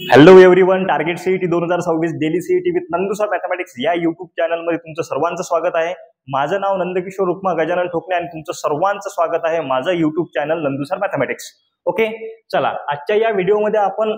Hello everyone, target CET 2026 daily CET with Nandu sir mathematics या YouTube चॅनलमध्ये तुमचं सर्वांचं स्वागत आहे. माझं नाव नंदकिशोर रुक्मा गजानन ठोकणे आणि तुमचं सर्वांचं स्वागत आहे माझं युट्यूब चॅनल नंदुसर मॅथमॅटिक्स. ओके, चला आजच्या या व्हिडिओमध्ये आपण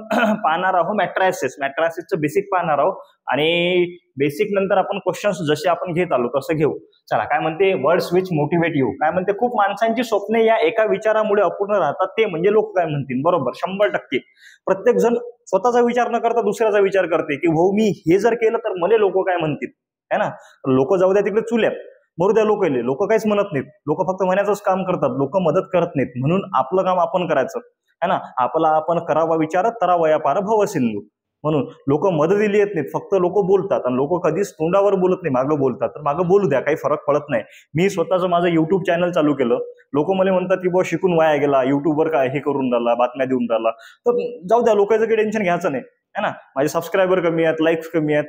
पाहणार आहोत मॅट्रायसिसचं बेसिक पाहणार आहोत आणि बेसिक नंतर आपण क्वेश्चन्स जसे आपण घेत आलो तसं घेऊ. चला, काय म्हणते वर्ड्स विच मोटिवेट यू, काय म्हणते खूप माणसांची स्वप्ने या एका विचारामुळे अपूर्ण राहतात, ते म्हणजे लोक काय म्हणतील. बरोबर, 100%. प्रत्येक जण स्वतःचा विचार न करता दुसऱ्याचा विचार करते की भाऊ मी हे जर केलं तर मला लोक काय म्हणतील, है ना. लोक जाऊ द्या तिकडे चुल्यात, मरू द्या लोक काहीच म्हणत नाहीत. लोक फक्त म्हणायचंच काम करतात, लोक मदत करत नाहीत. म्हणून आपलं काम आपण करायचं, है ना. आपला आपण करावा विचार तरावया पार भव सिंधू. म्हणून लोक मदतीला येत नाहीत, फक्त लोक बोलतात आणि लोक कधीच तोंडावर बोलत नाही, मागं बोलतात. तर मागं बोलू द्या, काही फरक पडत नाही. मी स्वतःचं माझं युट्यूब चॅनल चालू केलं. लोक मला म्हणतात की बुवा शिकून वाया गेला, युट्यूबवर काय हे करून राहिला, बातम्या देऊन राहिला. तर जाऊ द्या, लोकांचं काही टेन्शन घ्यायचं नाही, है ना. माझे सबस्क्रायबर कमी आहेत, लाईक्स कमी आहेत,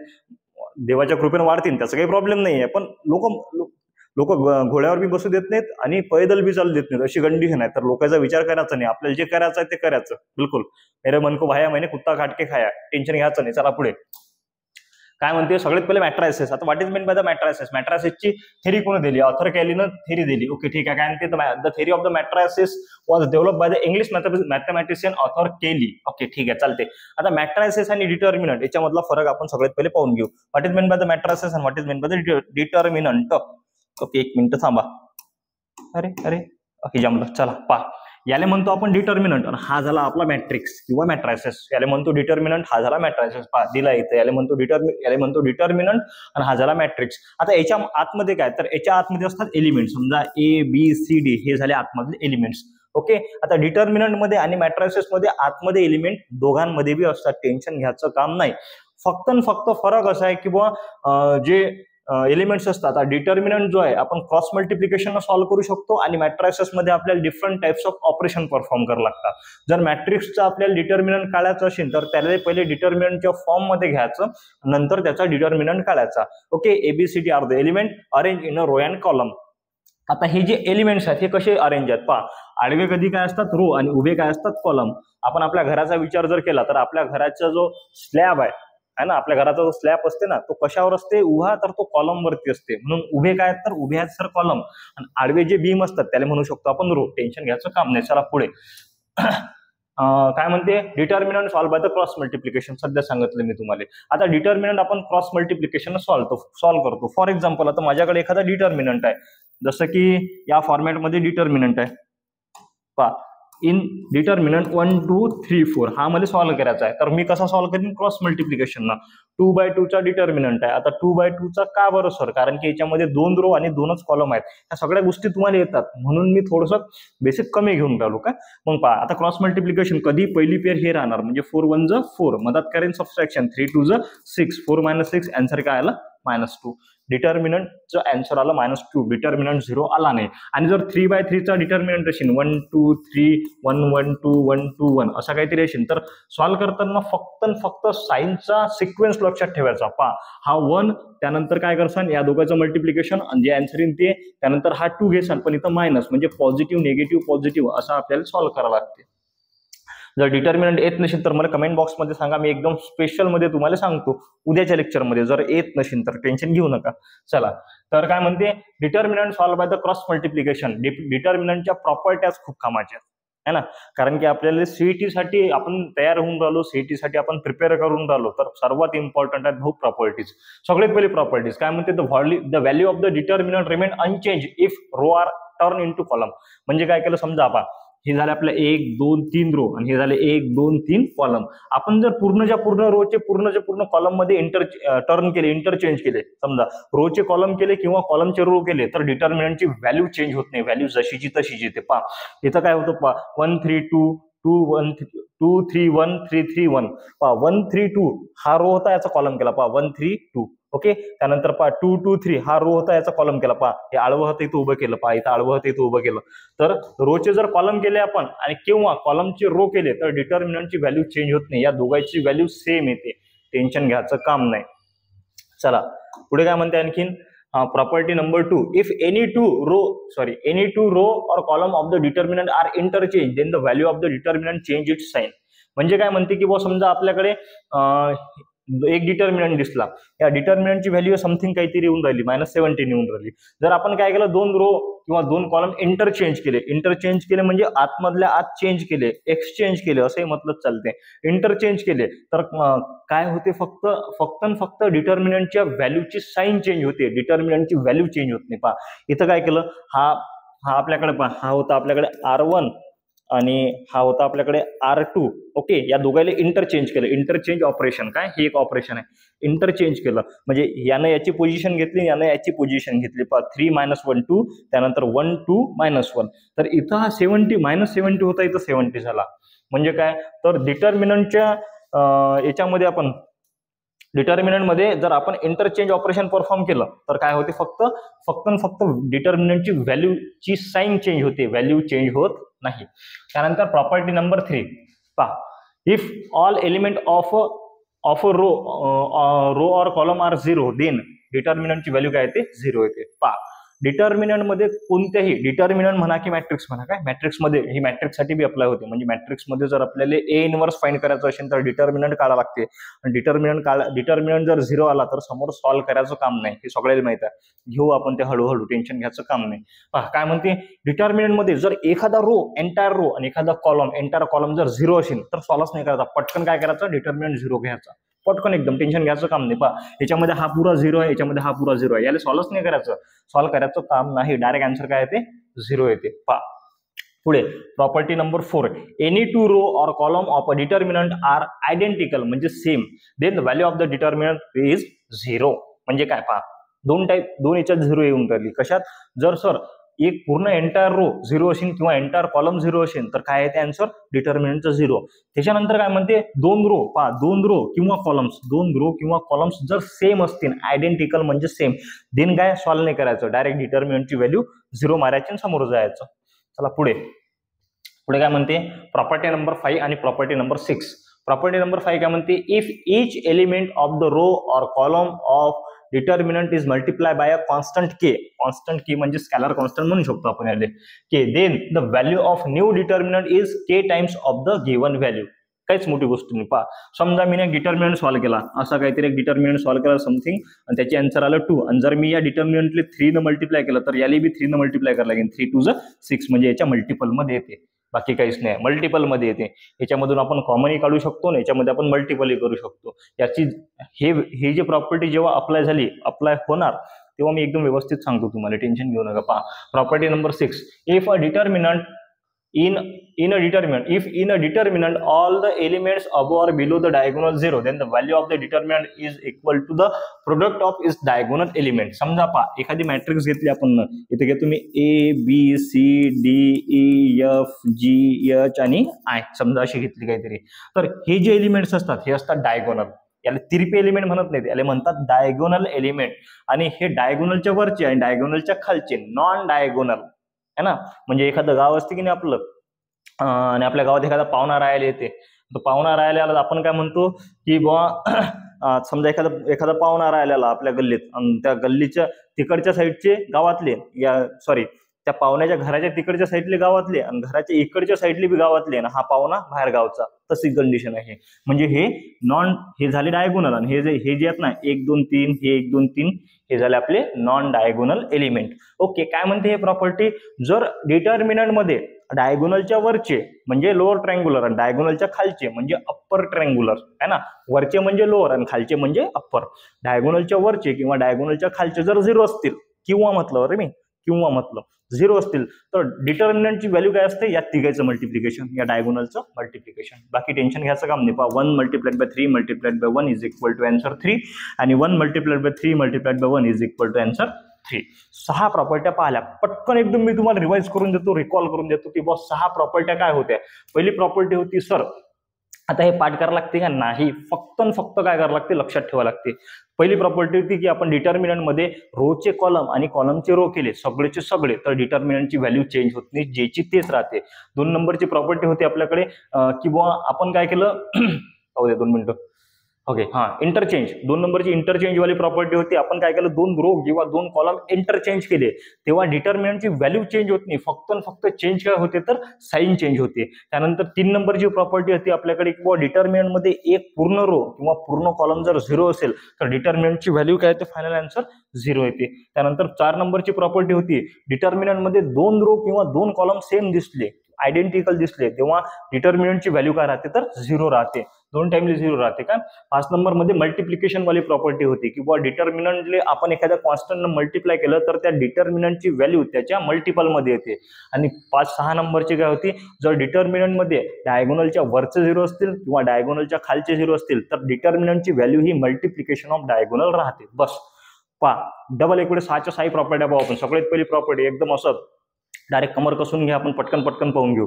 देवाच्या कृपेने वाढतील, त्याचा काही प्रॉब्लेम नाही आहे. पण लोक घोड्यावर बी बसू देत नाहीत आणि पैदल बी चालू देत नाहीत, अशी कंडिशन आहे. तर लोकांचा विचार करायचा नाही, आपल्याला जे करायचं आहे ते करायचं. बिलकुल मेरे मन को भाया मैंने कुत्ता काट के खाया, टेन्शन घ्यायचं नाही. चला पुढे काय म्हणते. सगळ्यात पहिले मॅट्रायसिस. आता what is mean by the matrices. मॅट्रायसिसची थेरी कोणी दिली, ऑथर केलीनं थेरी दिली. ओके, ठीक आहे. काय म्हणते the theory of the matrices was develop by the English mathematician Arthur केली. ओके, ठीक आहे, चालते. आता मॅट्रायसिस आणि डिटर्मिनंट याच्यामधला फरक आपण सगळ्यात पहिले पाहून घेऊ. What is mean by the मॅट्रायसिस and what is mean by the determinant. Okay, एक मिनिट थांबा. अरे ओके, जमलं. चला पहा, याला म्हणतो आपण डिटर्मिनंट आणि हा झाला आपला मॅट्रिक्स किंवा मॅट्रायसिस. याला म्हणतो डिटर्मिनंट, हा झाला मॅट्रायसिस. पहा दिला इथे, याला म्हणतो डिटर्मिनंट आणि हा झाला मॅट्रिक्स. आता याच्या आतमध्ये काय, तर याच्या आतमध्ये असतात एलिमेंट. समजा ABCD हे झाले आतमधले एलिमेंट्स. ओके, आता डिटर्मिनंट मध्ये आणि मॅट्रायसिस मध्ये आतमध्ये एलिमेंट दोघांमध्ये बी असतात, टेन्शन घ्यायचं काम नाही. फक्त फरक असा आहे की बुवा जे एलिमेंट्स असतात, डिटर्मिनंट जो आहे आपण क्रॉस मल्टिप्लिकेशन सॉल्व्ह करू शकतो आणि मॅट्रायसिस मध्ये आपल्याला different types of operation perform करावं लागतात. जर मॅट्रिक्सचा आपल्याला डिटर्मिनंट काढायचं असेल तर त्याला पहिले डिटर्मिनंटच्या फॉर्म मध्ये घ्यायचं, नंतर त्याचा डिटर्मिनंट काढायचा. Okay, ABCD are the element arrange in a row and column. आता हे जे एलिमेंट्स आहेत हे कसे अरेंज आहेत पहा. आडवे कधी काय असतात रो आणि उभे काय असतात कॉलम. आपण आपल्या घराचा विचार जर केला तर आपल्या घराचा जो स्लॅब आहे ना, आपल्या घराचा जो स्लॅब असते ना, तो कशावर असते, उभा, तर तो कॉलम वरती असते. म्हणून उभे काय तर उभे आहेत सर कॉलम, आणि आडवे जे बीम असतात त्याला म्हणू शकतो आपण रो. टेन्शन घ्यायचं काम नाही. चला पुढे काय म्हणते. Determinant solve by the cross multiplication. सध्या सांगितलं मी तुम्हाला. आता डिटर्मिनंट आपण क्रॉस मल्टिप्लिकेशन सॉल्व्ह करतो. फॉर एक्झाम्पल, आता माझ्याकडे एखादा डिटर्मिनंट आहे, जसं की या फॉर्मॅटमध्ये डिटर्मिनंट आहे पहा. इन डिटर्मिनंट 1 2 3 4 हा मला सॉल्व्ह करायचा आहे. तर मी कसा सॉल्व्ह करीन, क्रॉस मल्टिप्लिकेशन. 2/2 चा डिटर्मिनंट आहे. आता 2/2 चा का बरं सर, कारण की याच्यामध्ये 2 रो आणि 2च कॉलम आहेत. ह्या सगळ्या गोष्टी तुम्हाला येतात म्हणून मी थोडंसं बेसिक कमी घेऊन राहिलो काय. मग पहा, आता क्रॉस मल्टिप्लिकेशन कधी पहिली पेअर हे राहणार, म्हणजे 4 1 4, मदत करेन सबट्रॅक्शन 3 2 6, 4 - 6, आन्सर काय आला -2. डिटर्मिनंटचा आन्सर आला -2, डिटर्मिनंट 0 आला नाही. आणि जर 3/3 चा डिटर्मिनंट असेल 1 2 3 1 1 2 1 2 1 असा काहीतरी असेल, तर सॉल्व्ह करताना फक्त साईनचा सिक्वेन्स लक्षात ठेवायचा. पहा, हा 1, त्यानंतर काय करसान या दोघांचं मल्टिप्लिकेशन आणि जे आन्सर येईल ते, त्यानंतर हा 2 घेसान, पण इथं मायनस, म्हणजे पॉझिटिव्ह निगेटिव्ह पॉझिटिव्ह असं आपल्याला सॉल्व्ह करावं लागते. जर डिटर्मिनंट येत नसेल तर मला कमेंट बॉक्समध्ये सांगा, मी एकदम स्पेशल मध्ये तुम्हाला सांगतो उद्याच्या लेक्चरमध्ये. जर येत नसेल तर टेन्शन घेऊ नका. चला, तर काय म्हणते. Determinant solve by the cross multiplication. डिटर्मिनंटच्या प्रॉपर्ट्याज खूप कामाच्या आहे ना, कारण की आपल्याला सीईटी साठी आपण तयार होऊन राहिलो, सीईटी साठी आपण प्रिपेअर करून राहिलो, तर सर्वात इम्पॉर्टंट आहेत बहुत प्रॉपर्टीज. सगळ्यात पहिली प्रॉपर्टीज काय म्हणते, the value of the determinant remain unchange if row are turn into column. म्हणजे काय केलं, समजा आपण हे झाले आपलं 1 2 3 रो आणि हे झाले 1 2 3 कॉलम. आपण जर पूर्ण रोचे पूर्ण कॉलम मध्ये टर्न केले, इंटरचेंज केले, समजा रोचे कॉलम केले किंवा कॉलमचे रो केले, तर डिटर्मिनंटची व्हॅल्यू चेंज होत नाही, व्हॅल्यू जशीची तशीच येते. पहा, इथं काय होतं पहा, 1 3 2 2 1 2 3 1 3 3 1. पहा 1 3 2 हा रो होता, याचा कॉलम केला. पहा 1 3 2. ओके, त्यानंतर पहा 2 2 3 हा रो होता, याचा कॉलम केला. पहा हे आडवं होतं इथं उभं केलं. पहा इथं आडवं होतं इथं उभं केलं. तर रोचे जर कॉलम केले आपण आणि किंवा कॉलमचे रो केले तर डिटर्मिनंटची व्हॅल्यू चेंज होत नाही, या दोघांची व्हॅल्यू सेम येते, टेन्शन घ्यायचं काम नाही. चला पुढे काय म्हणते आणखीन. property number 2, if any two row or column of the determinant are interchanged, then the value of the determinant change its sign. म्हणजे काय म्हणते की बुवा समजा आपल्याकडे एक डिटर्मिनंट दिसला, या डिटर्मिनंटची व्हॅल्यू समथिंग काहीतरी येऊन राहिली -17 येऊन राहिली. जर आपण काय केलं, दोन रो किंवा दोन कॉलम इंटरचेंज केले म्हणजे आतमधल्या आत चेंज केले, एक्सचेंज केले असंही मतलब चालते. इंटरचेंज केले तर काय होते, फक्त डिटर्मिनंटच्या व्हॅल्यूची साईन चेंज होते, डिटर्मिनंटची व्हॅल्यू चेंज होत नाही. पहा इथं काय केलं, हा आपल्याकडे पहा, हा होता आपल्याकडे R1 आणि हा होता आपल्याकडे R2. ओके, या दोघांना इंटरचेंज केलं, इंटरचेंज ऑपरेशन, काय हे एक ऑपरेशन आहे. इंटरचेंज केलं म्हणजे यानं याची पोझिशन घेतली, यानं याची पोझिशन घेतली. 3 - 1 2, त्यानंतर 1 2 -1. तर इथं हा 70 -70 होता, इथं 70 झाला. म्हणजे काय, तर डिटर्मिनंटच्या याच्यामध्ये आपण डिटर्मिनंटमध्ये जर आपण इंटरचेंज ऑपरेशन परफॉर्म केलं तर काय होते, फक्त डिटर्मिनंटची व्हॅल्यूची साईन चेंज होते, व्हॅल्यू चेंज होत नाही. त्यानंतर प्रॉपर्टी नंबर 3 पहा, if all element of a row or column are 0, then डिटर्मिनंटची व्हॅल्यू काय येते, 0 येते. पहा डिटर्मिनंट मध्ये कोणत्याही डिटर्मिनंट म्हणा की मॅट्रिक्स म्हणा, काय मॅट्रिक्स मध्ये ही मॅट्रिक्स साठी बी अप्लाय होते. म्हणजे मॅट्रिक्स मध्ये जर आपल्याला ए इनवर्स फाइंड करायचं असेल तर डिटर्मिनंट काढावं लागते. आणि डिटर्मिनंट जर 0 आला तर समोर सॉल्व्ह करायचं काम नाही, हे सगळ्याला माहित आहे. घेऊ आपण ते हळूहळू, टेन्शन घ्यायचं काम नाही. पहा काय म्हणते, डिटर्मिनंट मध्ये जर एखादा रो, एंटायर रो आणि एखादा कॉलम, एंटायर कॉलम जर 0 असेल तर सॉल्व्ह नाही करायचा, पटकन काय करायचं, डिटर्मिनंट 0 घ्यायचा, पटकन एकदम, टेन्शन घ्यायचं काम नाही. पहा याच्यामध्ये हा पुरा 0 आहे, याच्यामध्ये हा पुरा 0 आहे, याला सॉल्व्ह नाही करायचं, सॉल्व्ह करायचं काम नाही, डायरेक्ट आन्सर काय येते, 0 येते. पहा पुढे property number 4, any two row or column of a determinant are identical म्हणजे same, then the value of the determinant is 0. म्हणजे काय, पहा दोन याच्यात 0 येऊन राहिली. कशात, जर सर एक पूर्ण एंटायर रो 0 असेल किंवा एंटायर कॉलम 0 असेल तर काय येते आन्सर, डिटर्मिनंटचं 0. त्याच्यानंतर काय म्हणते, दोन रो किंवा कॉलम्स जर सेम असतील, आयडेंटिकल म्हणजे सेम, देन काय सॉल्व्ह नाही करायचं, डायरेक्ट डिटर्मिनंटची व्हॅल्यू 0 मारायची आणि समोर जायचं. चला पुढे काय म्हणते, प्रॉपर्टी नंबर 5 आणि प्रॉपर्टी नंबर 6. प्रॉपर्टी नंबर 5 काय म्हणते, if each element of the row or column of determinant is multiply by a constant k म्हणजे स्कॅलर कॉन्स्टंट म्हणू शकतो आपण याले, k, then the value of new determinant is k times of the given value. काहीच मोठी गोष्ट नाही. पहा समजा मी एक डिटर्मिनंट सॉल्व्ह केला, असा काहीतरी एक डिटर्मिनंट सॉल्व्ह केला समथिंग, आणि त्याची आन्सर आलं 2, आणि जर मी या डिटर्मिनंटले 3 न मल्टिप्लाय केलं तर याला बी 3 न मल्टिप्लाय करायला लागेल. 3 2 6 म्हणजे याच्या मल्टिपल मध्ये येते, बाकी काहीच नाही, मल्टिपल मध्ये येते. याच्यामधून आपण कॉमनही काढू शकतो ना, याच्यामध्ये आपण मल्टिपलही करू शकतो. याची हे जे प्रॉपर्टी जेव्हा अप्लाय होणार तेव्हा मी एकदम व्यवस्थित सांगतो तुम्हाला, टेन्शन घेऊ नका. पहा property number 6, if a determinant in a determinant all the elements above or below the diagonal 0, then the value of the determinant is equal to the product of its diagonal element. समजा पहा एखादी matrix घेतली आपण, इथे घेतो मी ABCDEFGH आणि I, समजा अशी घेतली काहीतरी, तर हे जे एलिमेंट्स असतात हे असतात डायगोनल. याला तिरपे एलिमेंट म्हणत नाहीत, याला म्हणतात डायगोनल एलिमेंट. आणि हे डायगोनलच्या वरचे आणि डायगोनलच्या खालचे नॉन डायगोनल है ना. म्हणजे एखादं गाव असते की नाही आपलं, आणि आपल्या गावात एखादा पाहुणा राहायला येते, तो पाहुणा राहायला आला, आपण काय म्हणतो की बुवा समजा एखादा पाहुणा राहिलेला आपल्या गल्लीत, आणि त्या गल्लीच्या तिकडच्या साईडचे गावातले, त्या पाहुण्याच्या घराच्या तिकडच्या साईडले गावातले आणि घराच्या इकडच्या साईडले बी गावातले, आणि हा पाहुणा बाहेर गावचा, तशी कंडिशन आहे. म्हणजे हे झाले डायगोनल, आणि हे जे आहेत ना 1 2 3, हे 1 2 3 हे झाले आपले नॉन डायगोनल एलिमेंट. ओके, काय म्हणते हे प्रॉपर्टी, जर डिटर्मिनंट मध्ये डायगोनलच्या वरचे म्हणजे लोअर ट्रायंगुलर आणि डायगोनलच्या खालचे म्हणजे अप्पर ट्रायंगुलर है ना, वरचे म्हणजे लोअर आणि खालचे म्हणजे अप्पर, डायगोनलच्या वरचे किंवा डायगोनलच्या खालचे जर 0 असतील, किंवा म्हटलं 0 असतील, तर डिटर्मिनंटची व्हॅल्यू काय असते, या तिघांचं मल्टिप्लिकेशन, या डायगोनलचं मल्टिप्लिकेशन. बाकी टेन्शन घ्यायचं काम नाही. पहा 1 multiplied by 3 multiplied by 1 is equal to answer 3, आणि 1 multiplied by 3 multiplied by 1 is equal to answer 3. 6 प्रॉपर्ट्या पाहिल्या, पटकन एकदम मी तुम्हाला रिवाइज करून देतो, रिकॉल करून देतो की बॉस 6 प्रॉपर्ट्या काय होत्या. पहिली प्रॉपर्टी होती, सर आता हे पाठ करावं लागते का नाही, फक्त काय करावं लागते, लक्षात ठेवावं लागते. पहिली प्रॉपर्टी होती की आपण डिटर्मिनंट मध्ये रोचे कॉलम आणि कॉलमचे रो केले सगळेचे सगळे, तर डिटर्मिनंटची व्हॅल्यू चेंज होत नाही, ज्याची तेच राहते. 2 नंबरची प्रॉपर्टी होती आपल्याकडे की बुवा आपण काय केलं, 2 मिनिटं, ओके, हा, इंटरचेंज, 2 नंबरची इंटरचेंज वाली प्रॉपर्टी होती. आपण काय केलं, 2 रो किंवा 2 कॉलम इंटरचेंज केले तेव्हा डिटर्मिनंटची व्हॅल्यू चेंज होत नाही, फक्त आणि फक्त चेंज काय होते तर साईन चेंज होते. त्यानंतर 3 नंबरची प्रॉपर्टी होती आपल्याकडे किंवा डिटर्मिनंट मध्ये एक पूर्ण रो किंवा पूर्ण कॉलम जर 0 असेल तर डिटर्मिनंटची व्हॅल्यू काय येते, फायनल आन्सर 0 येते. त्यानंतर 4 नंबरची प्रॉपर्टी होती, डिटर्मिनंट मध्ये 2 रो किंवा 2 कॉलम सेम दिसले, आयडेंटिकल दिसले तेव्हा डिटर्मिनंटची व्हॅल्यू काय राहते तर 0 राहते, 2 टाइमली 0 राहते. का 5 नंबर मध्ये मल्टिप्लिकेशन वाली प्रॉपर्टी होती किंवा डिटर्मिनंटले आपण एखाद्या कॉन्स्टंटने मल्टिप्लाय केलं तर त्या डिटर्मिनंटची व्हॅल्यू त्याच्या मल्टिपल मध्ये येते. आणि 5-6 नंबरची काय होती, जर डिटर्मिनंट मध्ये डायगोनलच्या वरचे 0 असतील किंवा डायगोनलच्या खालचे 0 असतील तर डिटर्मिनंटची व्हॅल्यू ही मल्टिप्लिकेशन ऑफ डायगोनल राहते. बस डबल इकडे 6च्या 6 प्रॉपर्ट्या पाहू आपण. सगळ्यात पहिली प्रॉपर्टी एकदम असं डायरेक्ट कमर कसून घ्या, आपण पटकन पाहून घेऊ.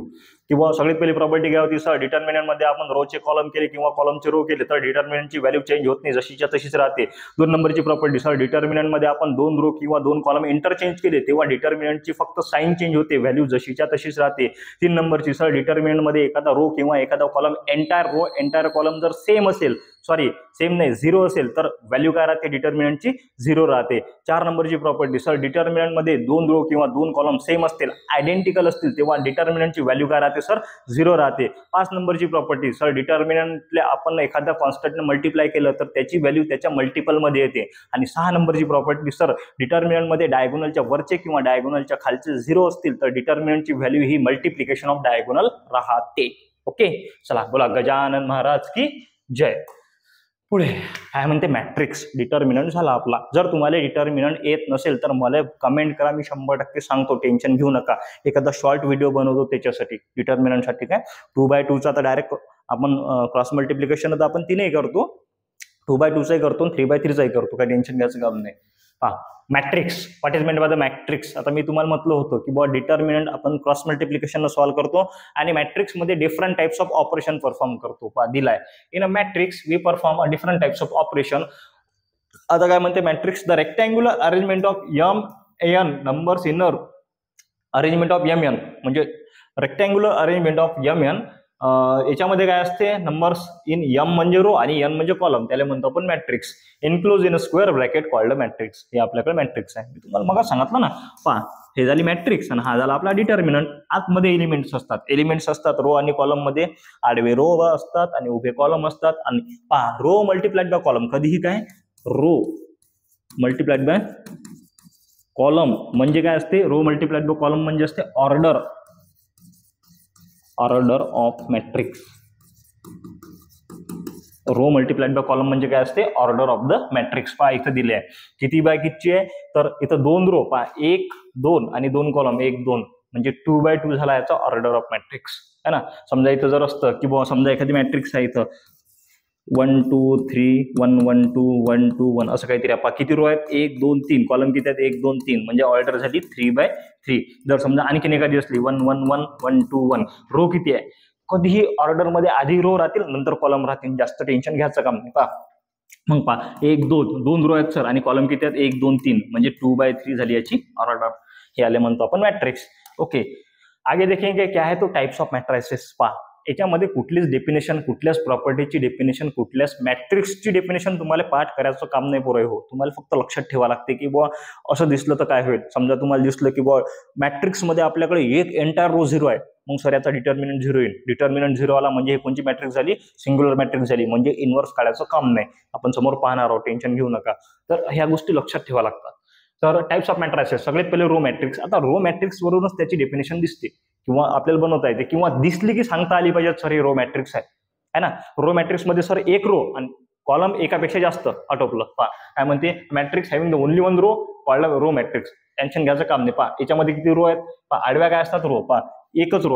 किंवा सगळ्यात पहिली प्रॉपर्टी काय होती, सर डिटर्मिनंट मध्ये आपण रोचे कॉलम केले किंवा कॉलमचे रो केले तर डिटर्मिनंटची व्हॅल्यू चेंज होत नाही, जशीच्या तशीच राहते. 2 नंबरची प्रॉपर्टी, सर डिटर्मिनंट मध्ये आपण 2 रो किंवा 2 कॉलम इंटरचेंज केले तेव्हा डिटर्मिनंटची फक्त साईन चेंज होते, व्हॅल्यू जशीच्या तशीच राहते. 3 नंबरची, सर डिटर्मिनंट मध्ये एखादा रो किंवा एखादा column entire row entire column जर सेम असेल, सेम नाही 0 असेल तर व्हॅल्यू काय राहते, डिटर्मिनंटची 0 राहते. 4 नंबरची प्रॉपर्टी, सर डिटर्मिनंट मध्ये 2 रो किंवा 2 कॉलम सेम असतील, आयडेंटिकल असतील तेव्हा डिटर्मिनंटची व्हॅल्यू काय राहते सर 0 राहते. 5 नंबरची प्रॉपर्टी, सर डिटर्मिनंटले आपण एखाद्या कॉन्स्टंटने मल्टिप्लाय केलं तर त्याची व्हॅल्यू त्याच्या मल्टिपल मध्ये येते. आणि 6 नंबरची प्रॉपर्टी, सर डिटर्मिनंट मध्ये डायगोनलच्या वरचे किंवा डायगोनलच्या खालचे 0 असतील तर डिटर्मिनंटची व्हॅल्यू ही मल्टिप्लिकेशन ऑफ डायगोनल राहते. ओके, चला बोला गजानन महाराज की जय. पुढे काय म्हणते, मॅट्रिक्स. डिटर्मिनंट झाला आपला. जर तुम्हाला डिटर्मिनंट येत नसेल तर मला कमेंट करा, मी 100% सांगतो, टेन्शन घेऊ नका. एखादा शॉर्ट व्हिडिओ बनवतो त्याच्यासाठी डिटर्मिनंटसाठी. काय 2/2चा तर डायरेक्ट आपण क्रॉस मल्टिप्लिकेशन तर आपण 3ही करतो, 2/2चाही करतो, 3/3चाही करतो, काही टेन्शन घ्यायचं काम नाही. Matrix, what is meant by the matrix. आता मी तुम्हाला म्हटलं होतं की बुवा डिटर्मिनंट आपण क्रॉस मल्टिप्लिकेशन सॉल्व्ह करतो आणि मॅट्रिक्स मध्ये different types of operation perform करतो. दिलाय in a matrix we perform a different types of operation. आता काय म्हणते matrix, the rectangular arrangement of m numbers in arrangement of mn, म्हणजे रेक्टँग्युलर अरेंजमेंट ऑफ mn याच्यामध्ये काय असते, नंबर्स इन m म्हणजे रो आणि n म्हणजे कॉलम, त्याला म्हणतो आपण matrix. Enclose in a square bracket called matrix. हे आपल्याकडे मॅट्रिक्स आहे. मी तुम्हाला मग सांगितलं ना, हे झाली मॅट्रिक्स आणि हा झाला आपला डिटर्मिनंट. आतमध्ये एलिमेंट्स असतात रो आणि कॉलम मध्ये. आडवे रो असतात आणि उभे कॉलम असतात. आणि रो मल्टिप्लाइड बाय कॉलम, कधीही काय रो मल्टिप्लाइड बाय कॉलम म्हणजे काय असते, रो मल्टिप्लाइड बाय कॉलम म्हणजे असते order of matrix. Row multiplied by column म्हणजे काय असते, ऑर्डर ऑफ द मॅट्रिक्स. इथं दिले आहे किती बाय कितीची आहे, तर इथं 2 रो 1 2 आणि 2 कॉलम 1 2 म्हणजे 2/2 झाला याचा ऑर्डर ऑफ मॅट्रिक्स है ना. समजा इथं जर असतं की बुवा समजा एखादी मॅट्रिक्स आहे इथं 1 2 3 1 1 2 1 2 1 असं काहीतरी. किती रो आहेत, 1 2 3, कॉलम किती आहेत 1 2 3, म्हणजे ऑर्डर झाली 3/3. जर समजा आणखीन एखादी असली 1 1 1 1 2 1, रो किती आहे, कधीही ऑर्डर मध्ये आधी रो राहतील नंतर कॉलम राहतील, जास्त टेन्शन घ्यायचं काम नाही. मग 1 2 रो आहेत सर आणि कॉलम किती आहेत 1 2 3, म्हणजे 2/3 झाली याची ऑर्डर. हे आले म्हणतो आपण मॅट्रिक्स. ओके, आगे देखेंगे क्या है तो टाइप्स ऑफ मॅट्रिसेस. याच्यामध्ये कुठलीच डेफिनेशन, कुठल्याच प्रॉपर्टीची डेफिनेशन, कुठल्याच मॅट्रिक्सची डेफिनेशन तुम्हाला पाठ करायचं काम नाही पोरं हो. तुम्हाला फक्त लक्षात ठेवा लागते की बुवा असं दिसलं तर काय होईल. समजा तुम्हाला दिसलं की बुवा मॅट्रिक्स मध्ये आपल्याकडे एक एंटायर रो 0 आहे, मग सर याचा डिटर्मिनंट 0 येईल. डिटर्मिनंट 0 आला म्हणजे कोणची मॅट्रिक्स झाली, सिंग्युलर मॅट्रिक्स झाली, म्हणजे इन्व्हर्स काढायचं काम नाही. आपण समोर पाहणार आहोत, टेन्शन घेऊ नका. तर ह्या गोष्टी लक्षात ठेवा लागतात. तर टाइप्स ऑफ मॅट्रिसेस, सगळ्यात पहिले रो मॅट्रिक्स. आता रो मॅट्रिक्स वरूनच त्याची डेफिनेशन दिसते किंवा आपल्याला बनवता येते किंवा दिसली की सांगता आली पाहिजे सर हे रो मॅट्रिक्स आहे ना. रो मॅट्रिक्स मध्ये सर एक रो आणि कॉलम एकापेक्षा जास्त आटोपलं. काय म्हणते, matrix having the only one row called row matrix. Tension घ्यायचं काम नाही. याच्यामध्ये किती रो आहेत, आडव्या काय असतात रो, एकच रो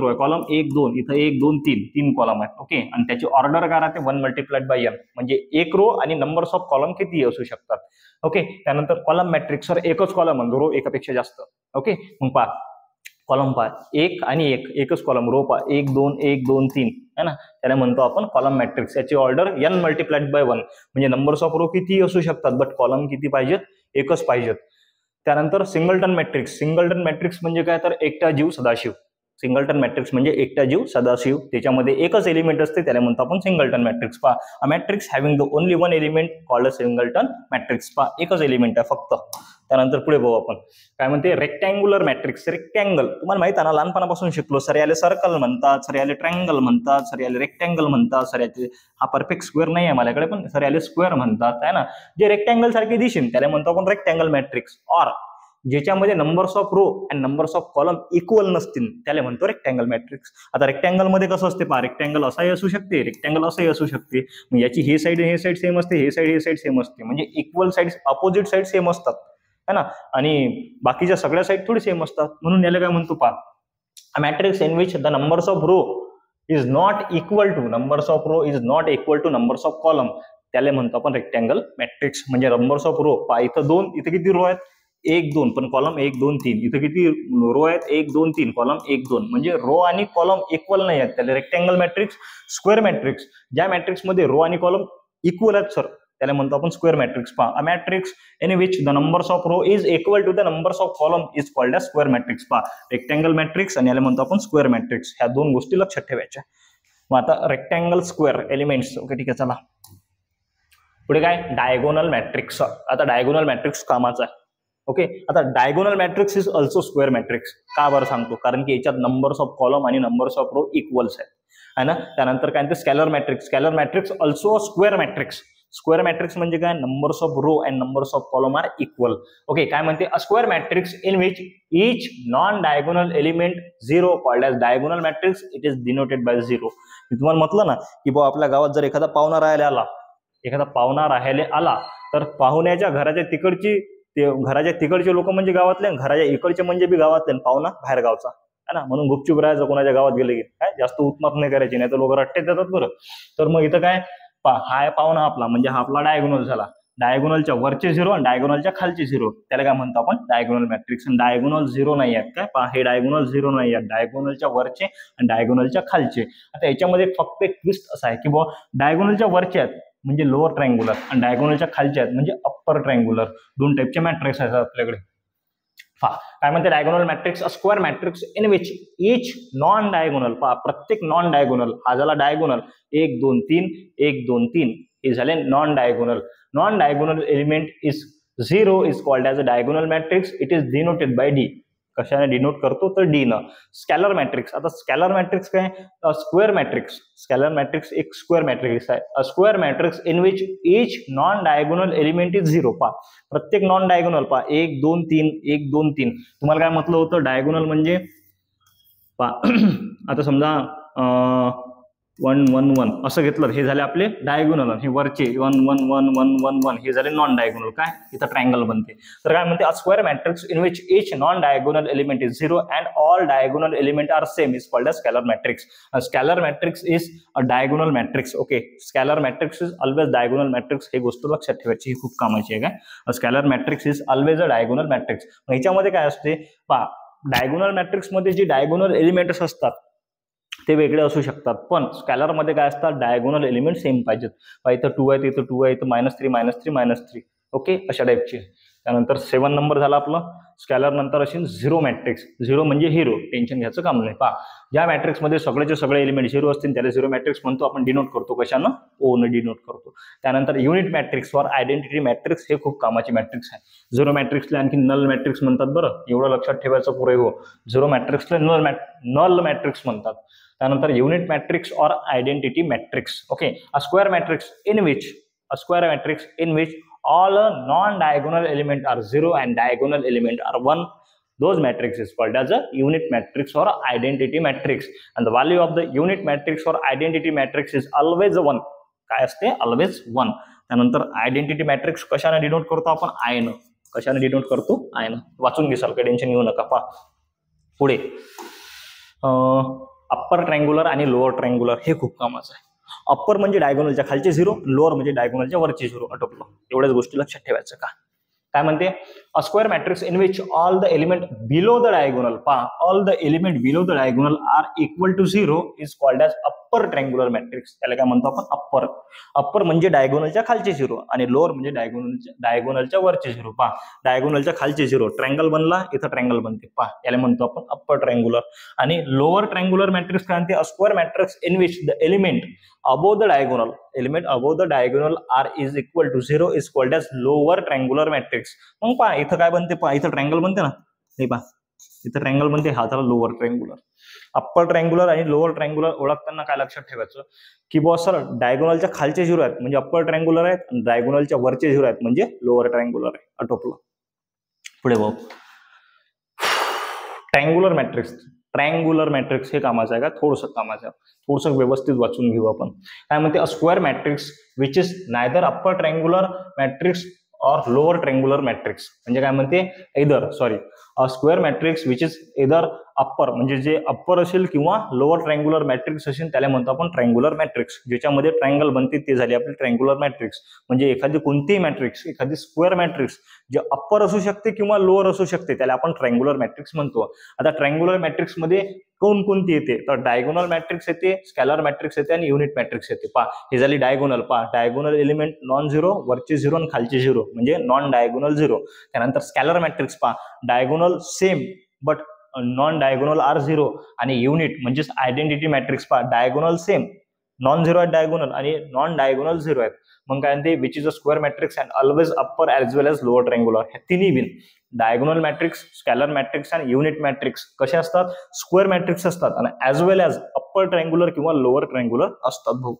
आहे कॉलम 1 2, इथं 1 2 3 कॉलम आहेत. ओके, आणि त्याची ऑर्डर काय राहते 1 मल्टिप्लाइड बाय m, म्हणजे एक रो आणि नंबर्स ऑफ कॉलम किती असू शकतात. ओके, त्यानंतर कॉलम मॅट्रिक्स, सर एकच कॉलम आणि रो एकापेक्षा जास्त. ओके, मग कॉलम एक आणि एकच कॉलम, रो 1 2 1 2 3 है ना, त्याला म्हणतो आपण कॉलम मॅट्रिक्स. याची ऑर्डर n मल्टिप्लाइड बाय 1, म्हणजे नंबर्स ऑफ रो किती असू शकतात बट कॉलम किती पाहिजेत, एकच पाहिजेत. त्यानंतर सिंगलटन मॅट्रिक्स. सिंगलटन मॅट्रिक्स म्हणजे काय, तर एकटा जीव सदाशिव. सिंगलटन मॅट्रिक्स म्हणजे एकटा जीव सदाशिव, त्याच्यामध्ये एकच एलिमेंट असते, त्याला म्हणतो आपण सिंगलटन मॅट्रिक्स. पहा, a matrix having the only one element called a singleton matrix. पहा, एकच एलिमेंट आहे फक्त. त्यानंतर पुढे बघू आपण काय म्हणते रेक्टँग्युलर मॅट्रिक्स. रेक्टँगल तुम्हाला माहित आहे ना, लहानपणापासून शिकलो. सर याले सर्कल म्हणतात, सर याले ट्रायंगल म्हणतात, सर याले रेक्टँगल म्हणतात, सर याचे हा परफेक्ट स्क्वेअर नाही आहे माझ्याकडे, पण सर याले स्क्वेअर म्हणतात आहे ना. जे रेक्टँगल सारखे दिसेल त्याला म्हणतो आपण रेक्टँगल मॅट्रिक्स. ऑर ज्याच्यामध्ये numbers of row and numbers of column equal नसतील त्याला म्हणतो रेक्टँगल मॅट्रिक्स. आता रेक्टँगल मध्ये कसं असते पहा, रेक्टँगल असाही असू शकते, रेक्टँगल असंही असू शकते. मग याची हे साईड सेम असते, हे साईड सेम असते, म्हणजे equal side opposite side same असतात है ना, आणि बाकीच्या सगळ्या साईड थोडी सेम असतात. म्हणून याला काय म्हणतो पहा, a matrix in which the numbers of row is not equal to numbers of row is not equal to numbers of column, त्याला म्हणतो आपण रेक्टँगल मॅट्रिक्स. म्हणजे नंबर्स ऑफ रो पहा, इथं 2, इथे किती रो आहेत 1 2, पण कॉलम 1 2 3, इथं किती रो आहेत 1 2 3, कॉलम 1 2, म्हणजे रो आणि कॉलम इक्वल नाही आहेत, त्याला रेक्टँगल मॅट्रिक्स. स्क्वेअर मॅट्रिक्स ज्या मॅट्रिक्स मध्ये रो आणि कॉलम इक्वल आहेत सर त्याला म्हणतो आपण स्क्वेअर मॅट्रिक्स. पहा, a matrix in which the numbers of row is equal to the numbers of column is called a square matrix. पहा, rectangle matrix आणि याला म्हणतो आपण स्क्वेअर मॅट्रिक्स. ह्या दोन गोष्टी लक्षात ठेवायच्या. मग आता रेक्टँगल स्क्वेअर एलिमेंट्स. ओके ठीक आहे, चला पुढे काय डायगोनल मॅट्रिक्स. आता डायगोनल मॅट्रिक्स कामाचा आहे. ओके, आता diagonal matrix is also square matrix. का बरं सांगतो, कारण की याच्यात नंबर्स ऑफ कॉलम आणि नंबर्स ऑफ रो इक्वल्स आहेत है ना. त्यानंतर काय म्हणते scalar matrix. Scalar matrix also square matrix. Square matrix म्हणजे काय, numbers of row and numbers of column are equal. Okay, काय म्हणते a square matrix in which each non diagonal element 0 called as diagonal matrix. It is denoted by 0. मी तुम्हाला म्हटलं ना की बुवा आपल्या गावात जर एखादा पाहुणा राहायला आला तर पाहुण्याच्या घराच्या तिकडचे लोक म्हणजे गावातले, घराच्या इकडचे म्हणजे बी गावातले, पाहुणा बाहेर गावचा है ना. म्हणून गुपचूप राहायचं कोणाच्या गावात गेले की, काय जास्त उत्माप नाही करायची, नाही तर लोक रट्टे देतात बरं. तर मग इथं काय हा पाहुणा आपला म्हणजे हा आपला डायगोनल झाला. डायगोनलच्या वरचे 0 आणि डायगोनलच्या खालचे 0, त्याला काय म्हणतो आपण डायगोनल मॅट्रिक्स. आणि डायगोनल 0 नाही आहेत काय, पहा हे डायगोनल 0 नाही आहेत, डायगोनलच्या वरचे आणि डायगोनलच्या खालचे. आता याच्यामध्ये फक्त एक ट्विस्ट असा आहे की बुवा डायगोनलच्या वरचे आहेत म्हणजे लोअर ट्रायंगुलर आणि डायगोनलच्या खालच्या आहेत म्हणजे अप्पर ट्रायंगुलर. 2 टाईपचे मॅट्रिक्स आहेत आपल्याकडे. पहा काय म्हणते diagonal matrix a square matrix in which each non diagonal. पहा प्रत्येक नॉन डायगोनल, हा झाला डायगोनल 1 2 3 1 2 3, हे झाले non diagonal. Non diagonal element is 0 is called as a diagonal matrix. It is denoted bye D. कशाने डिनोट करतो तर D न. Scalar matrix. आता स्कॅलर मॅट्रिक्स काय, स्क्वेअर मॅट्रिक्स. स्कॅलर मॅट्रिक्स एक स्क्वेअर मॅट्रिक्स आहे. अ square matrix in which each non diagonal element is 0. पहा प्रत्येक नॉन डायगोनल, पहा 1 2 3 1 2 3. तुम्हाला काय म्हटलं होतं डायगोनल म्हणजे पहा आता समजा 1 1 1 असं घेतलं, हे झाले आपले डायगोनल. हे वरचे 1 1 1 1 1 1 हे झाले नॉन डायगोनल. काय इथं ट्रायंगल बनते. तर काय म्हणते a square matrix in which each non diagonal element is 0 and all diagonal element are same is called a scalar matrix. Scalar matrix is a diagonal matrix. Okay, scalar matrix is always diagonal matrix. ही गोष्ट लक्षात ठेवायची, ही खूप कामाची आहे. काय scalar matrix is always a diagonal matrix. ह्याच्यामध्ये काय असते पहा, डायगोनल मॅट्रिक्स मध्ये जे डायगोनल एलिमेंट्स असतात ते वेगळे असू शकतात, पण स्कॅलर मध्ये काय असतात डायगोनल एलिमेंट सेम पाहिजेत. इथं 2 आहे, इथं 2 आहे, इथं -3 -3 -3. ओके, अशा टाईपची. त्यानंतर 7 नंबर झाला आपलं. स्कॅलर नंतर असेल 0 मॅट्रिक्स. 0 म्हणजे हिरो, टेन्शन घ्यायचं काम नाही. पहा ज्या मॅट्रिक्स मध्ये सगळेचे सगळे एलिमेंट 0 असतील त्याला 0 मॅट्रिक्स म्हणतो आपण. डिनोट करतो कशानं, ओ न डिनोट करतो. त्यानंतर युनिट मॅट्रिक्स वर आयडेंटिटी मॅट्रिक्स, हे खूप कामाची मॅट्रिक्स आहे. 0 मॅट्रिक्सला आणखी नल मॅट्रिक्स म्हणतात. बरं एवढं लक्षात ठेवायचं पुरे हो. 0 मॅट्रिक्सला नल मॅट्रिक्स म्हणतात. त्यानंतर युनिट मॅट्रिक्स और identity matrix. Okay, a square matrix in which all non-diagonal element are 0 and diagonal element are 1. Those matrix is called as a unit matrix or identity matrix. And the value of the unit matrix or identity matrix is always 1. काय असते, always 1. त्यानंतर identity matrix कशाने denote करतो आपण, I न. कशाने denote करतो, I न. वाचून घ्याल, काही टेन्शन घेऊ नका. पहा पुढे अप्पर ट्रायंगुलर आणि लोअर ट्रायंगुलर, हे खूप कामाचं आहे. अप्पर म्हणजे डायगोनलच्या खालचे 0, लोअर म्हणजे डायगोनलच्या वरचे 0. आटोपलं, एवढ्याच गोष्टी लक्षात ठेवायचं. का काय म्हणते a square matrix in which all the element below the diagonal. पहा all the element below the diagonal are equal to 0 is called as upper triangular matrix, त्याला काय म्हणतो आपण अप्पर. अप्पर म्हणजे डायगोनलच्या खालचे झिरो आणि लोअर म्हणजे डायगोनलच्या वरचे झिरो. पहा डायगोनलच्या खालचे झिरो ट्रँगल बनला, इथं ट्रँगल बनते, पहा याला म्हणतो आपण अप्पर ट्रँग्युलर. आणि लोअर ट्रँग्युलर मॅट्रिक्स काय म्हणते, a square matrix in which the element above the diagonal are is equal to 0 is called as lower triangular matrix. मग पहा इथं काय बनते, पहा इथं ट्रँगल बनते ना, हे पहा इथं ट्रँगल बनते, हा झाला लोअर ट्रँग्युलर. अप्पर ट्रँग्युलर आणि लोअर ट्रँग्युलर ओळखताना काय लक्षात ठेवायचं की बॉस सर डायगोनलच्या खालचे झिरो आहेत म्हणजे अप्पर ट्रँग्युलर आहेत आणि डायगोनलच्या वरचे झिरो आहेत म्हणजे लोअर ट्रँग्युलर आहे. आटोपलं. पुढे भाऊ ट्रँग्युलर मॅट्रिक्स हे कामाचं आहे का, थोडंसं कामाचं आहे, थोडंसं व्यवस्थित वाचून घेऊ आपण. काय म्हणते, a square matrix which is neither upper triangular matrix और लोअर ट्रँग्युलर मॅट्रिक्स. म्हणजे काय म्हणते, a square matrix which is either upper म्हणजे जे अप्पर असेल किंवा लोअर ट्रँग्युलर मॅट्रिक्स असेल त्याला म्हणतो आपण ट्रँग्युलर मॅट्रिक्स. ज्याच्यामध्ये ट्रँगल बनते ते झाली आपली ट्रँग्युलर मॅट्रिक्स. म्हणजे एखादी कोणतीही मॅट्रिक्स, एखादी स्क्वेअर मॅट्रिक्स जे अप्पर असू शकते किंवा लोअर असू शकते त्याला आपण ट्रँग्युलर मॅट्रिक्स म्हणतो. आता ट्रँग्युलर मॅट्रिक्स मध्ये कोणती येते, तर डायगोनल मॅट्रिक्स येते, स्कॅलर मॅट्रिक्स येते आणि युनिट मॅट्रिक्स येते. पहा हे झाली डायगोनल. पहा डायगोनल एलिमेंट नॉन झिरो, वरचे झिरो आणि खालचे झिरो म्हणजे नॉन डायगोनल झिरो. त्यानंतर स्कॅलर मॅट्रिक्स पहा diagonal same but non diagonal are zero आणि युनिट म्हणजेच आयडेंटिटी मॅट्रिक्स पहा डायगोनल सेम, नॉन झिरो आहेत डायगोनल आणि नॉन डायगोनल झिरो आहेत. मग काय म्हणते, which is a square matrix and always upper as well as lower triangular. हे तिन्ही बिन डायगोनल मॅट्रिक्स, स्कॅलर मॅट्रिक्स आणि युनिट मॅट्रिक्स कसे असतात, स्क्वेअर मॅट्रिक्स असतात आणि as well age upper triangular किंवा लोअर ट्रँग्युलर असतात भाऊ.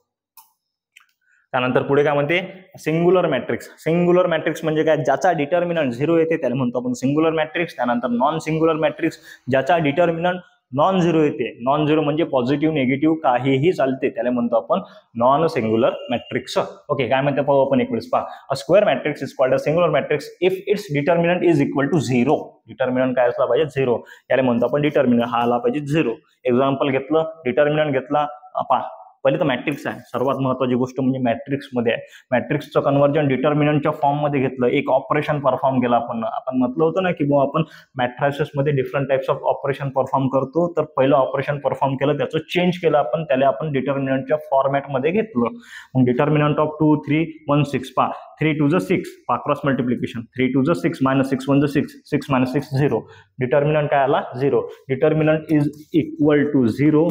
त्यानंतर पुढे काय म्हणते, सिंग्युलर मॅट्रिक्स. सिंग्युलर मॅट्रिक्स म्हणजे काय, ज्याचा डिटर्मिनंट झिरो येते त्याला म्हणतो आपण सिंग्युलर मॅट्रिक्स. त्यानंतर नॉन सिंग्युलर मॅट्रिक्स ज्याचा डिटर्मिनंट नॉन झिरो येते, नॉन झिरो म्हणजे पॉझिटिव्ह निगेटिव्ह काहीही चालते त्याला म्हणतो आपण नॉन सिंग्युलर मॅट्रिक्स. ओके काय म्हणते पाहू आपण एक वेळेस. पहा a square matrix is called a singular matrix if its determinant is equal to zero. Determinant काय असला पाहिजे, झिरो. याला म्हणतो आपण डिटर्मिनंट, हा आला पाहिजे झिरो. एक्झाम्पल घेतलं, डिटर्मिनंट घेतला. पहा पहिले तर मॅट्रिक्स आहे, सर्वात महत्वाची गोष्ट म्हणजे मॅट्रिक्स मध्ये आहे. मॅट्रिक्सचं कन्व्हर्जन डिटर्मिनंटच्या फॉर्म मध्ये घेतलं, एक ऑपरेशन परफॉर्म केलं आपण म्हटलं होतं ना की बुवा आपण मॅट्रिसेस मध्ये different types of operation perform करतो. तर पहिलं ऑपरेशन परफॉर्म केलं, त्याचं चेंज केलं आपण, त्याला आपण डिटर्मिनंटच्या फॉर्मॅटमध्ये घेतलं. मग डिटर्मिनंट ऑफ 2 3 1 6 पहा 3 2 6 पहा क्रॉस मल्टिप्लिकेशन 3 2 6 - 6 1 6 6 - 6 0. डिटर्मिनंट काय आला, zero. Determinant is equal to zero.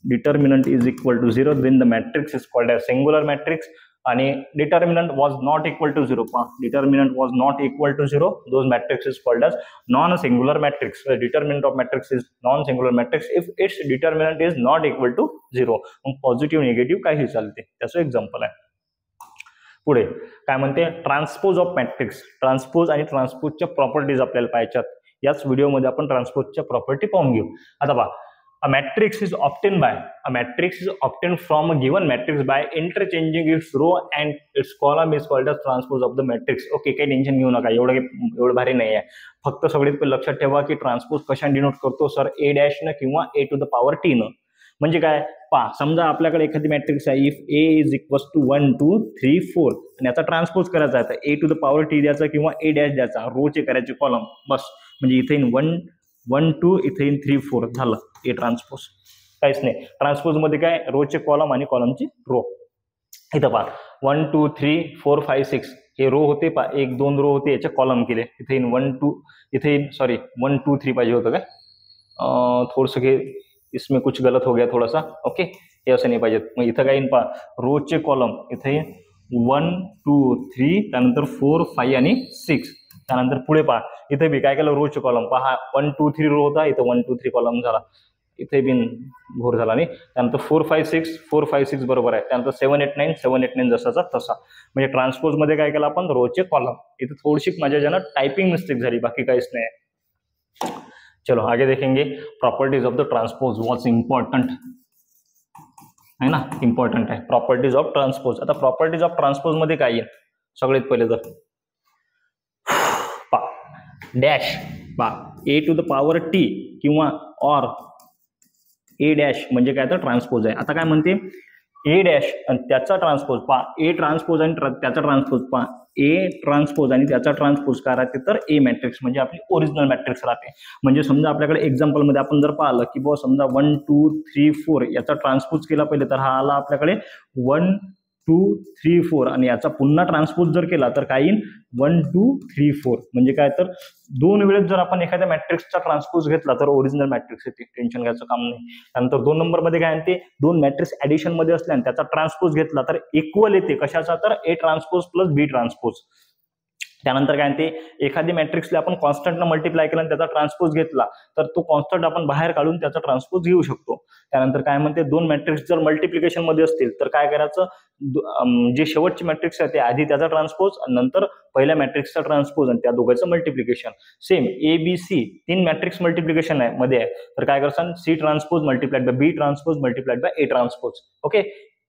Determinant is equal to 0, then the matrix is called as singular matrix. आणि determinant was not equal to 0. Determinant was not equal to 0. Those matrix is called as non-singular matrix. The determinant of matrix is non-singular matrix if its determinant is not equal to 0. मग positive negative काही चालते, त्याचं example आहे. पुढे काय म्हणते, transpose of matrix. Transpose आणि ट्रान्सपोजच्या properties आपल्याला पाहायच्यात. याच व्हिडिओमध्ये आपण ट्रान्सपोजच्या प्रॉपर्टी पाहून घेऊ. आता पहा, a matrix is obtained from a given matrix by interchanging its row and its column is called as transpose of the matrix. Okay काही टेन्शन घेऊ नका, एवढं भारी नाही आहे. फक्त सगळ्यात लक्षात ठेवा की ट्रान्सपोज कशाने डिनोट करतो सर, ए डॅश न किंवा A to the power T न. म्हणजे काय, पहा समजा आपल्याकडे एखादी मॅट्रिक्स आहे, if A is equals to 1 2 3 4 आणि याचा ट्रान्सपोज करायचा आहे, तर ए टू द पॉवर टी द्यायचा किंवा ए डॅश द्यायचा, रो चे करायचे कॉलम, बस. म्हणजे इथे 1 2 इथे 3 4 झालं ए ट्रान्सपोज. काहीच नाही. ट्रान्सपोज मध्ये काय, रोचे कॉलम आणि कॉलमची रो. इथं पहा 1 2 3 4 5 6 हे रो होते, पहा 1 2 रो होते, याचे कॉलम केले. इथे 1 2 इथे 1 2 3 पाहिजे होतं काय, थोडंसं हे इसमें कुछ गलत हो गया थोडासा. ओके हे असं नाही पाहिजे. मग इथं काय पहा, रोचे कॉलम इथे 1 2 3 त्यानंतर 4 5 आणि 6. त्यानंतर पुढे पहा इथे बी काय केलं, रोचे कॉलम पहा 1 2 3 रो होता, इथं 1 2 3 कॉलम झाला, इथे बिन घोर झाला नाही. त्यानंतर 4 5 6 बरोबर आहे. त्यानंतर 7 8 9 जसाचा तसा. म्हणजे ट्रान्सपोज मध्ये काय केलं आपण, रोचे कॉलम. इथे थोडीशी माझ्या ज्यानं टायपिंग मिस्टेक झाली, बाकी काहीच नाही. चलो आगे देखेंगे. Properties of the transpose was important है ना, इम्पॉर्टंट आहे प्रॉपर्टीज ऑफ ट्रान्सपोज. आता प्रॉपर्टीज ऑफ ट्रान्सपोज मध्ये काय आहे, सगळ्यात पहिले तर डॅश पा ए टू द पॉवर टी किंवा ऑर ए डॅश म्हणजे काय, तर ट्रान्सपोज आहे. आता काय म्हणते, ए डॅश आणि त्याचा ट्रान्सपोज पहा, ए ट्रान्सपोज आणि त्याचा ट्रान्सपोज पहा, ए ट्रान्सपोज आणि त्याचा ट्रान्सपोज काय राहते तर ए मॅट्रिक्स म्हणजे आपली ओरिजिनल मॅट्रिक्स राहते. म्हणजे समजा आपल्याकडे एक्झाम्पलमध्ये आपण जर पाहिलं की बुवा समजा 1 2 3 4 याचा ट्रान्सपोज केला पहिले तर हा आला आपल्याकडे 1 2 3 4 आणि याचा पुन्हा ट्रान्सपोज जर केला तर काय येईल 1 2 3 4. म्हणजे काय तर दोन वेळेस जर आपण एखाद्या मॅट्रिक्सचा ट्रान्सपोज घेतला तर ओरिजिनल मॅट्रिक्स येते, टेन्शन घ्यायचं काम नाही. त्यानंतर 2 नंबरमध्ये काय ते दोन मॅट्रिक्स ऍडिशन मध्ये असल्याने त्याचा ट्रान्सपोज घेतला तर इक्वल येते, कशाचा तर ए ट्रान्सपोज प्लस बी ट्रान्सपोज. त्यानंतर काय ते एखादी मॅट्रिक्सला आपण कॉन्स्टंट न मल्टिप्लाय केला आणि त्याचा ट्रान्सपोज घेतला तर तो कॉन्स्टंट आपण बाहेर काढून त्याचा ट्रान्सपोज घेऊ शकतो. त्यानंतर काय म्हणते दोन मॅट्रिक्स जर मल्टिप्लिकेशन मध्ये असतील तर काय करायचं, जे शेवटची मॅट्रिक्स आहे ते आधी त्याचा ट्रान्सपोज आणि नंतर पहिल्या मॅट्रिक्सचा ट्रान्सपोज आणि त्या दोघांचं multiplication. Same A B C 3 matrix multiplication आहे मध्ये आहे तर काय करसान C transpose multiplied by B transpose multiplied by A transpose. Okay,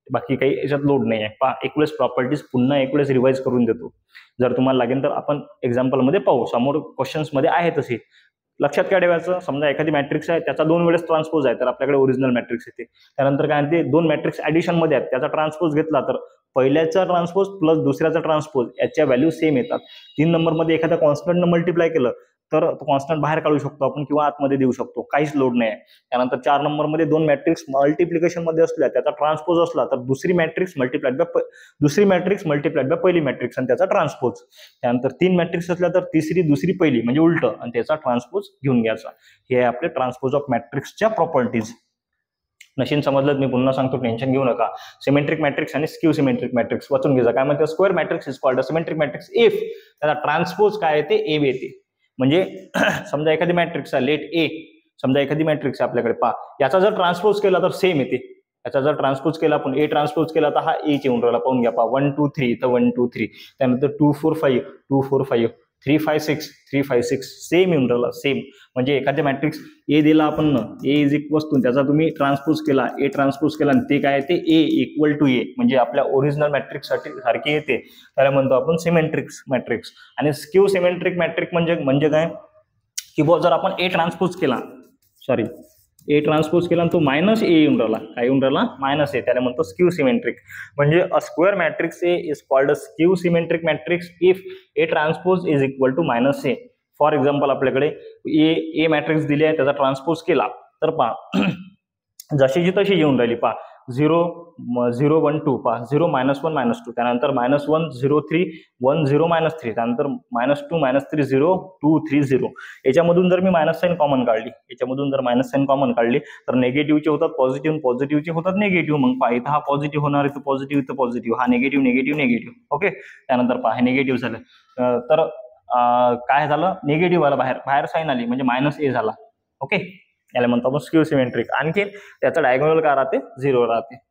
बाकी काही याच्यात लोड नाही आहे. पहा एक वेळेस प्रॉपर्टीज पुन्हा एक वेळेस रिवाइज करून देतो, जर तुम्हाला लागेल तर आपण एक्झाम्पल मध्ये पाहू, समोर क्वेश्चन्स मध्ये आहे तशी. लक्षात काय ठेवायचं, समजा एखादी मॅट्रिक्स आहे त्याचा 2 वेळेस ट्रान्सपोज आहे तर आपल्याकडे ओरिजिनल मॅट्रिक्स येते. त्यानंतर काय ते दोन मॅट्रिक्स ऍडिशन मध्ये आहेत त्याचा ट्रान्सपोज घेतला तर पहिल्याचा ट्रान्सपोज प्लस दुसऱ्याचा ट्रान्सपोज याच्या व्हॅल्यू सेम येतात. 3 नंबरमध्ये एखाद्या कॉन्स्टंट न मल्टिप्लाय केलं तर तो कॉन्स्टंट बाहेर काढू शकतो आपण किंवा आतमध्ये देऊ शकतो, काहीच लोड नाही आहे. त्यानंतर 4 नंबरमध्ये दोन मॅट्रिक्स मल्टिप्लिकेशन मध्ये असल्या त्याचा ट्रान्सपोज असला तर दुसरी मॅट्रिक्स मल्टिप्लाइड बाय पहिली मॅट्रिक्स आणि त्याचा ट्रान्सपोज. त्यानंतर 3 मॅट्रिक्स असल्या तर तिसरी दुसरी पहिली म्हणजे उलट आणि त्याचा ट्रान्सपोज घेऊन घ्यायचा. हे आहे आपले ट्रान्सपोज ऑफ मॅट्रिक्सच्या प्रॉपर्टीज. नशीन समजलं मी पुन्हा सांगतो, टेन्शन घेऊ नका. सिमेट्रिक मॅट्रिक्स आणि स्क्यू सिमेट्रिक मॅट्रिक्स वाचून घ्यायचा. काय म्हणते square matrix is called a symmetric matrix if त्याचा ट्रान्सपोज काय येते ए येते. म्हणजे समजा एखादी मॅट्रिक्स आहे लेट ए, समजा एखादी मॅट्रिक्स आहे आपल्याकडे पहा, याचा जर ट्रान्सपोज केला तर सेम येते. याचा जर ट्रान्सपोज केला आपण ए ट्रान्सपोज केला तर हा ए चे येऊन राहिला, पाहून घ्या पहा 1 2 3 तर 1 2 3. त्यानंतर 2 4 5 2 4 5 3 5 6 3 5 6 सेम येऊन राहिला सेम. म्हणजे एखाद्या मॅट्रिक्स ए दिला आपण ए इज इक्वल टू त्याचा तुम्ही ट्रान्सपोज केला ए ट्रान्सपोज केला आणि ते काय येते ए इक्वल टू ए म्हणजे आपल्या ओरिजिनल मॅट्रिक्स साठी सारखे येते, त्याला म्हणतो आपण सिमेट्रिक मॅट्रिक्स. आणि स्क्यू सिमेट्रिक मॅट्रिक म्हणजे काय की जर आपण ए ट्रान्सपोज केला ए ट्रान्सपोज केला तो मायनस ए येऊन राहिला, काय येऊन राहिला मायनस ए, त्याला म्हणतो स्क्यू सिमेट्रिक. म्हणजे a square matrix A is called a skew symmetric matrix if A transpose is equal to minus A. For example आपल्याकडे ए मॅट्रिक्स दिली आहे त्याचा ट्रान्सपोज केला तर पहा जशीची तशी येऊन राहिली. पहा 0 0 1 2 पहा 0 -1 -2 त्यानंतर -1 0 3 1 0 -3 त्यानंतर -2 -3 0 2 3 0. याच्यामधून जर मी मायनस साईन कॉमन काढली, याच्यामधून जर मायनस साईन कॉमन काढली तर निगेटिव्हचे होतात पॉझिटिव्ह, पॉझिटिव्हचे होतात निगेटिव्ह. मग पहा इथं हा पॉझिटिव्ह होणार, इथं पॉझिटिव्ह, इथं पॉझिटिव्ह, हा निगेटिव्ह निगेटिव्ह निगेटिव्ह. ओके, त्यानंतर पहा हे निगेटिव्ह झालं तर काय झालं निगेटिव्ह आला, बाहेर साईन आली म्हणजे मायनस ए झाला. ओके, याला म्हणतो आपण स्क्यू सिमेट्रिक. आणखी त्याचा डायगोनल काय राहते 0 राहते.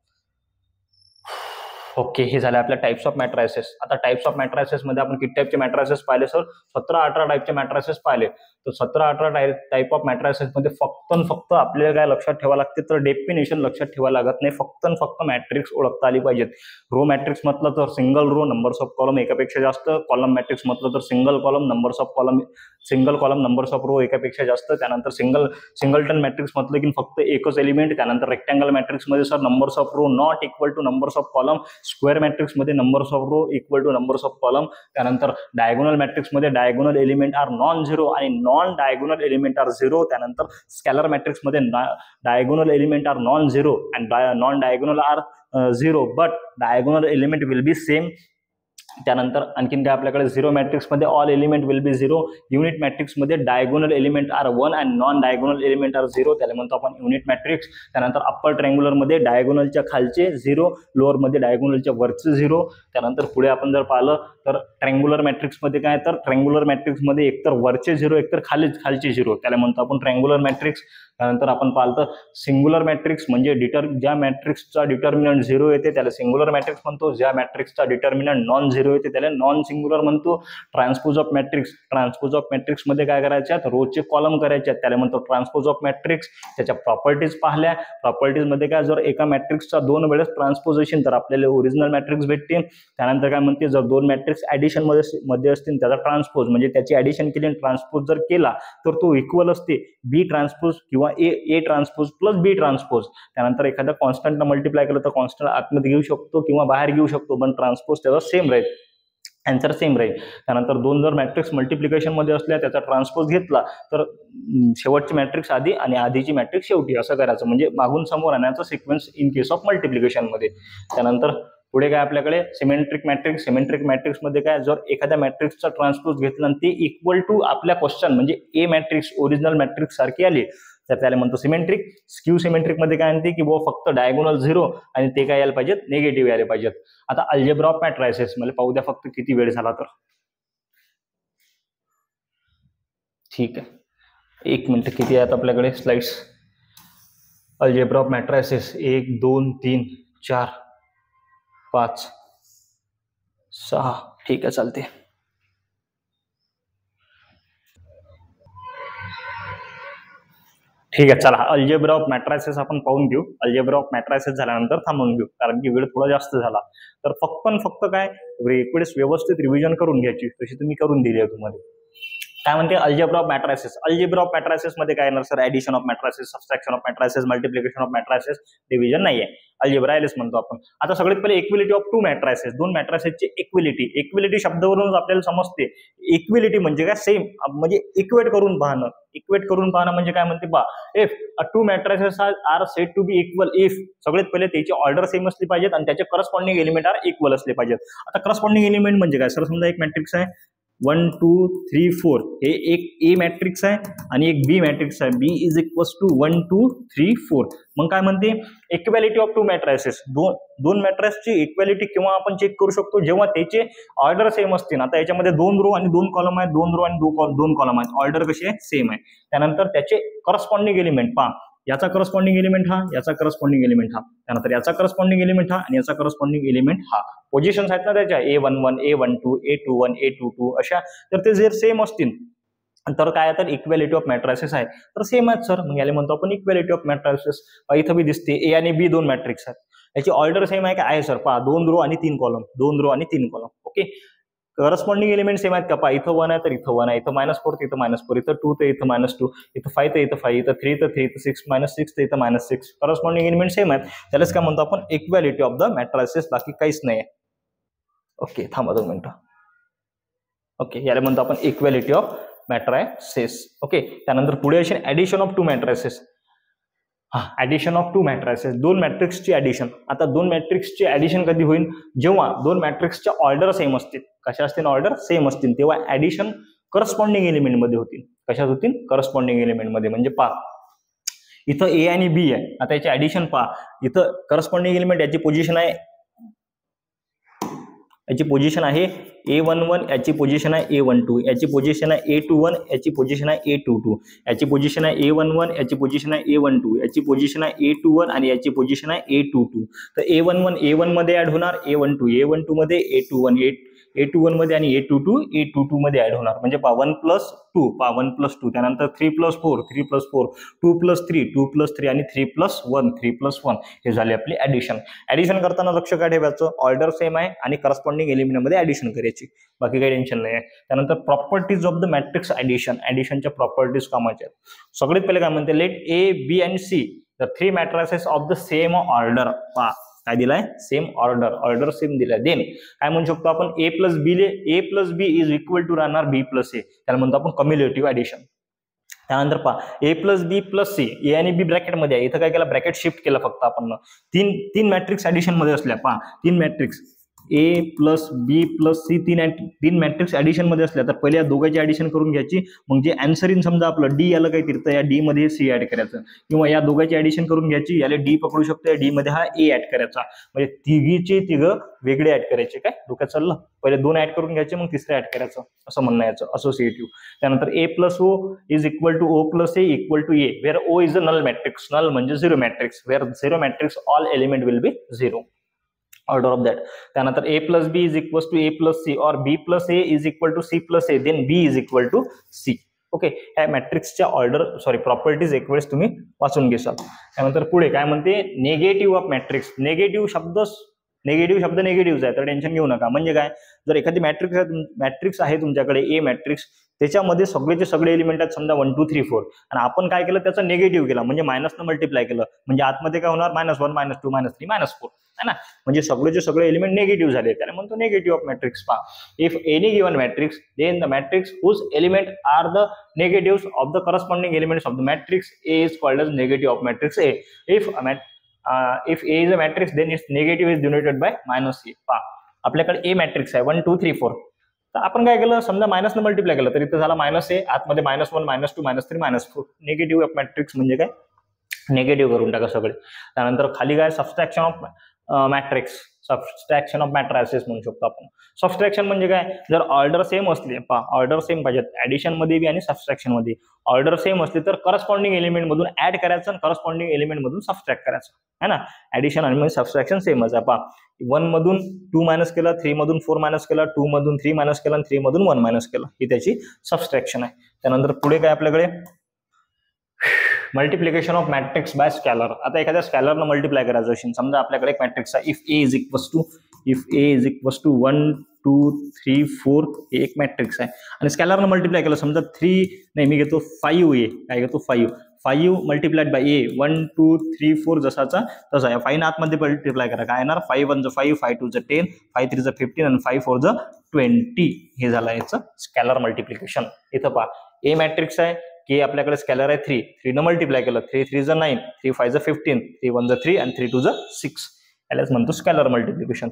ओके, हे झाले आपल्या टाइप्स ऑफ मॅट्रायसेस. आता टाइप्स ऑफ मॅट्रायसेस मध्ये आपण किती टाइपचे मॅट्रायसेस पाहिले सर, 17-18 टाइपचे मॅट्रायसेस पाहिले. तर 17-18 टाइप ऑफ मॅट्रायसेस मध्ये फक्त आपल्याला काय लक्षात ठेवा लागते तर डेफिनेशन लक्षात ठेवा लागत नाही, फक्त मॅट्रिक्स ओळखता आली पाहिजेत. रो मॅट्रिक्स म्हटलं तर single row numbers of column एकापेक्षा जास्त, कॉलम मॅट्रिक्स म्हटलं तर single column numbers of column, single column numbers of row एकापेक्षा जास्त. त्यानंतर सिंगलटन मॅट्रिक्स म्हटलं की फक्त एकच एलिमेंट. त्यानंतर रेक्टँगल मॅट्रिक्स मध्ये sir numbers of row not equal to numbers of column. Square matrix मध्ये numbers of row equal to numbers of column. त्यानंतर डायगोनल मॅट्रिक्स मध्ये diagonal element are non zero आणि non diagonal element are zero. त्यानंतर scalar matrix मध्ये diagonal element are non zero and non diagonal are zero but diagonal element will be same. त्यानंतर आणखीन काय आपल्याकडे zero matrix मध्ये all element will be zero. Unit matrix मध्ये diagonal element are 1 and non diagonal element are 0, त्याला म्हणतो आपण unit matrix. त्यानंतर अप्पर ट्रँग्युलर मध्ये डायगोनलच्या खालचे 0, लोअर मध्ये डायगोनलच्या वरचे 0. त्यानंतर पुढे आपण जर पाहिलं तर ट्रँग्युलर मॅट्रिक्स मध्ये काय तर ट्रँग्युलर मॅट्रिक्स मध्ये एकतर वरचे 0 एकतर खालचे 0, त्याला म्हणतो आपण ट्रँग्युलर मॅट्रिक्स. त्यानंतर आपण पाहिलं तर सिंग्युलर मॅट्रिक्स म्हणजे ज्या मॅट्रिक्सचा डिटर्मिनंट 0 येते त्याला सिंग्युलर मॅट्रिक्स म्हणतो. ज्या मॅट्रिक्सचा डिटर्मिनंट नॉन 0 झिरो येते त्याला नॉन सिंग्युलर म्हणतो. Transpose of matrix, transpose of matrix मध्ये काय करायच्यात, रोचे कॉलम करायचे आहेत, त्याला म्हणतो ट्रान्सपोज ऑफ मॅट्रिक्स. त्याच्या प्रॉपर्टीज पाहिल्या, प्रॉपर्टीज मध्ये काय, जर एका मॅट्रिक्सचा 2 वेळेस ट्रान्सपोजिशन तर आपल्याला ओरिजिनल मॅट्रिक्स भेटते. त्यानंतर काय म्हणते, जर 2 मॅट्रिक्स ऍडिशन मध्ये असतील त्याचा ट्रान्सपोज म्हणजे त्याची ऍडिशन केली आणि ट्रान्सपोज जर केला तर तो इक्वल असते बी ट्रान्सपोज किंवा ए ट्रान्सपोज प्लस बी ट्रान्सपोज. त्यानंतर एखादा कॉन्स्टंट मल्टिप्लाय केलं तर कॉन्स्टंट आतमध्ये घेऊ शकतो किंवा बाहेर घेऊ शकतो, पण ट्रान्सपोज त्याचा सेम राहील, आन्सर सेम राहील. त्यानंतर 2 जर मॅट्रिक्स मल्टिप्लिकेशन मध्ये असल्या त्याचा ट्रान्सपोज घेतला तर शेवटची मॅट्रिक्स आधी आणि आधीची मॅट्रिक्स शेवटी असं करायचं, म्हणजे मागून समोर आणण्याचा sequence in case of multiplication मध्ये. त्यानंतर पुढे काय आपल्याकडे सिमेट्रिक मॅट्रिक्स. सिमेट्रिक मॅट्रिक्स मध्ये काय, जर एखाद्या मॅट्रिक्सचा ट्रान्सपोज घेतला आणि ते इक्वल टू आपल्या क्वेश्चन म्हणजे ए मॅट्रिक्स ओरिजिनल मॅट्रिक्स सारखी आली तर त्याला म्हणतो सिमेट्रिक. स्क्यू सिमेट्रिक मध्ये काय म्हणते की फक्त डायगोनल 0 आणि ते काय यायला पाहिजेत, निगेटिव्ह यायला पाहिजेत. आता अल्जेब्रा ऑफ मॅट्रायसेस मला पाहू द्या फक्त किती वेळ झाला तर. ठीक आहे, 1 मिनिट. किती आहेत आपल्याकडे स्लाइड्स. Algebra of matrices 1 2 3 4 5 6. ठीक आहे, चालते. ठीक आहे, चला अल्जेब्रा ऑफ मॅट्रायसेस आपण पाहून घेऊ. अल्जेब्रा ऑफ मॅट्रायसेस झाल्यानंतर थांबून घेऊ कारण की वेळ थोडा जास्त झाला. तर फक्त काय एक वेळेस व्यवस्थित रिव्हिजन करून घ्यायची, तशी तुम्ही करून दिली आहे तुम्हाला. काय म्हणते algebra of matrices. Algebra of matrices मध्ये काय येणार sir, addition of matrices, subtraction of matrices, multiplication of matrices, division नाहीये. अल्जेब्रा यालाच म्हणतो आपण. आता सगळ्यात पहिले इक्विलिटी ऑफ 2 मॅट्रायसेस, 2 मॅट्रायसेसची इक्विलिटी. इक्विलिटी शब्दावरून आपल्याला समजते इक्विलिटी म्हणजे काय, सेम म्हणजे इक्वेट करून पाहणं. इक्वेट करून पाहणं म्हणजे काय म्हणते बा, if 2 matrices are said to be equal if सगळ्यात पहिले त्याची ऑर्डर सेम असली पाहिजेत आणि त्याचे करस्पॉन्डिंग एलिमेंट आर इक्वल असले पाहिजेत. आता करस्पॉन्डिंग एलिमेंट म्हणजे काय सर, समजा एक मॅट्रिक्स आहे 1 2 3 4, हे एक ए मॅट्रिक्स आहे आणि एक बी मॅट्रिक्स आहे, बी इज इक्वल्स टू 1 2 3 4. मग काय म्हणते इक्वॅलिटी ऑफ 2 मॅट्रायसेस. दोन मॅट्रिक्सची इक्वॅलिटी किंवा आपण चेक करू शकतो जेव्हा त्याचे ऑर्डर सेम असतील. आता याच्यामध्ये 2 रो आणि 2 कॉलम आहेत, 2 रो आणि 2 कॉलम आहेत, ऑर्डर कशी आहे, सेम आहे. त्यानंतर त्याचे करस्पॉन्डिंग एलिमेंट पहा, याचा करस्पॉन्डिंग एलिमेंट हा, याचा करस्पॉन्डिंग एलिमेंट हा, त्यानंतर याचा करस्पॉन्डिंग एलिमेंट हा आणि याचा करस्पॉन्डिंग एलिमेंट हा. पोझिशन्स आहेत ना त्याच्या A11 A12 A21 A22 अशा, तर ते जर सेम असतील तर काय तर इक्वॅलिटी ऑफ मॅट्रायसेस आहे. तर सेम आहेत सर, मग याला म्हणतो आपण इक्वॅलिटी ऑफ मॅट्रायसेस. इथं बी दिसते ए आणि बी 2 मॅट्रिक्स आहेत, याची ऑर्डर सेम आहे का, आहे सर. पहा 2 रो आणि 3 कॉलम, 2 रो आणि 3 column. Okay, corresponding element same आहेत का, पहा इथं 1 आहे तर इथं 1 आहे, इथं -4 तर इथं -4, इथं 2 तर इथं -2, इथं 5 तर इथं 5, इथं 3 तर 3, इथं 6 -6 तर इथं -6. करस्पॉन्डिंग एलिमेंट सेम आहेत, त्यालाच काय म्हणतो आपण इक्वॅलिटी ऑफ द मॅट्रायसेस, बाकी काहीच नाही आहे. ओके, थांबा 2 मिनिटं. ओके, याला म्हणतो आपण इक्वॅलिटी ऑफ मॅट्रायसेस. ओके, त्यानंतर पुढे असेल addition of 2 matrices. Addition of 2 matrices, 2 मॅट्रिक्सची ऍडिशन. आता 2 मॅट्रिक्सची ऍडिशन कधी होईल, जेव्हा 2 मॅट्रिक्सच्या ऑर्डर सेम असतील. कशा असतील, ऑर्डर सेम असतील, तेव्हा ऍडिशन करस्पॉन्डिंग एलिमेंट मध्ये होतील. कशात होतील, करस्पॉन्डिंग एलिमेंट मध्ये. म्हणजे पहा इथं ए आणि बी आहे, आता याची ऍडिशन पहा, इथं करस्पॉन्डिंग एलिमेंट याची पोझिशन आहे, याची पोझिशन आहे A11, याची पोझिशन आहे A12, याची पोझिशन आहे A21, याची पोझिशन आहे A22, याची पोझिशन आहे A11, याची पोझिशन आहे A12, याची पोझिशन आहे A21 आणि याची पोझिशन आहे A22. तर A11 A1 मध्ये ऍड होणार, A12 A12 मध्ये, A21 A21 मध्ये आणि A22 A22 मध्ये ऍड होणार. म्हणजे 1 + 2, 1 + 2, त्यानंतर 3 + 4 3 + 4, 2 + 3 2 + 3 आणि 3 + 1 3 + 1. हे झाले आपली ऍडिशन. ऍडिशन करताना लक्ष काय ठेवायचं, ऑर्डर सेम आहे आणि करस्पॉन्डिंग एलिमेंट मध्ये ऍडिशन करायची, बाकी काही टेन्शन नाही आहे. त्यानंतर properties of the matrix addition. ऍडिशनच्या प्रॉपर्टीज कामाच्या आहेत. सगळ्यात पहिले काय म्हणते, let A B and C the 3 matrices of the same order. पहा काय दिलाय, सेम ऑर्डर, ऑर्डर सेम दिलाय. देन काय म्हणू शकतो आपण, A + B is equal to राहणार B + A, त्याला म्हणतो आपण कम्युलेटिव्ह ऍडिशन. त्यानंतर पहा A + B + C, ए आणि बी ब्रॅकेटमध्ये आहे, इथं काय केलं, ब्रॅकेट शिफ्ट केलं फक्त आपण. तीन मॅट्रिक्स ऍडिशन मध्ये असल्या, पहा 3 matrix A + B + C, 3 matrix addition मध्ये असल्या तर पहिले या दोघांची ऍडिशन करून घ्यायची. मग जे आन्सर इन समजा आपलं D आलं काही तर या D मध्ये C ऍड करायचं, किंवा या दोघांची ऍडिशन करून घ्यायची, याला D पकडू शकतो, या D मध्ये हा A ऍड करायचा. म्हणजे तिघं वेगळे ऍड करायचे. काय डोक्यात चाललं, पहिले 2 ऍड करून घ्यायचे, मग तिसरं ऍड करायचं, असं म्हणणं याचं असोसिएटिव्ह. त्यानंतर A + O is equal to O + A equal to A, where O is a null matrix. Null म्हणजे 0 matrix, where 0 matrix all element will be 0. Order of that. त्यानंतर a plus B is equal to a plus C और b plus A is equal to c plus A, then b is equal to c. Okay, ह्या मॅट्रिक्सच्या properties एक वेळेस तुम्ही वाचून घेसाल. त्यानंतर पुढे काय म्हणते, निगेटिव्ह ऑफ मॅट्रिक्स. निगेटिव्ह शब्द निगेटिव्ह आहे, तर टेन्शन घेऊ नका. म्हणजे काय, जर एखादी मॅट्रिक्स आहे तुमच्याकडे ए मॅट्रिक्स, त्याच्यामध्ये सगळेचे सगळे एलिमेंट आहेत, समजा 1 2 3 4, आणि आपण काय केलं, त्याचा निगेटिव्ह केला, म्हणजे मायनसनं मल्टिप्लाय केलं, म्हणजे आतमध्ये काय होणार, -1 -2 -3 -4 है ना. म्हणजे सगळेचे सगळे एलिमेंट निगेटिव्ह झाले, त्याला म्हणतो निगेटिव्ह ऑफ मॅट्रिक्स. पहा, if any given matrix, then the matrix whose element are the negatives of the corresponding elements of the matrix A is called as negative of matrix A. If A is a matrix, then its negative is denoted by -A. पहा, आपल्याकडे A matrix आहे 1 2 3 4, तर आपण काय केलं, समजा मायनसनं multiply केलं, तर इथं झाला -A, आतमध्ये -1 -2 -3 -4. निगेटिव्ह ऑफ मॅट्रिक्स म्हणजे काय, निगेटिव्ह करून टाका सगळे. त्यानंतर खाली काय, subtraction of matrix, subtraction of matrices म्हणू शकतो आपण. सबस्ट्रॅक्शन म्हणजे काय, जर ऑर्डर सेम असले, पहा ऑर्डर सेम पाहिजेत, ऍडिशन मध्ये बी आणि सबस्ट्रॅक्शन मध्ये ऑर्डर सेम असले, तर करस्पॉन्डिंग एलिमेंट मधून ऍड करायचं आणि करस्पॉन्डिंग एलिमेंट मधून सबस्ट्रॅक्ट करायचं, है ना. ऍडिशन आणि सबस्ट्रॅक्शन सेमच आहे. पहा, 1 मधून 2 मायनस केला, 3 मधून 4 मायनस केला, 2 मधून 3 मायनस केला आणि 3 मधून 1 मायनस केला, ही त्याची सबस्ट्रॅक्शन आहे. त्यानंतर पुढे काय आपल्याकडे, multiplication of matrix bye scalar. आता एखाद्या स्कॅलरनं मल्टिप्लाय करायचं असेल, समजा आपल्याकडे एक मॅट्रिक्स आहे, if A is equals to 1 2 3 4, हे एक मॅट्रिक्स आहे, आणि स्कॅलरनं मल्टिप्लाय केलं, समजा 3 नाही, मी घेतो 5a, काय घेतो 5 मल्टिप्लाइड बाय ए, 1 2 3 4 जसाचा तसा आहे. 5 आतमध्ये मल्टिप्लाय करा, काय येणार, 5 1 5, 5 2 10, 5 3 15 आणि 5 4 20. हे झालं याचं स्कॅलर मल्टिप्लिकेशन. इथं पहा, ए मॅट्रिक्स आहे, के आपल्याकडे स्कॅलर आहे 3 न मल्टिप्लाय केलं, 3 3 9, 3 5 15, 3 1 3 आणि 3 2 6, यालाच म्हणतो स्कॅलर मल्टिप्लिकेशन.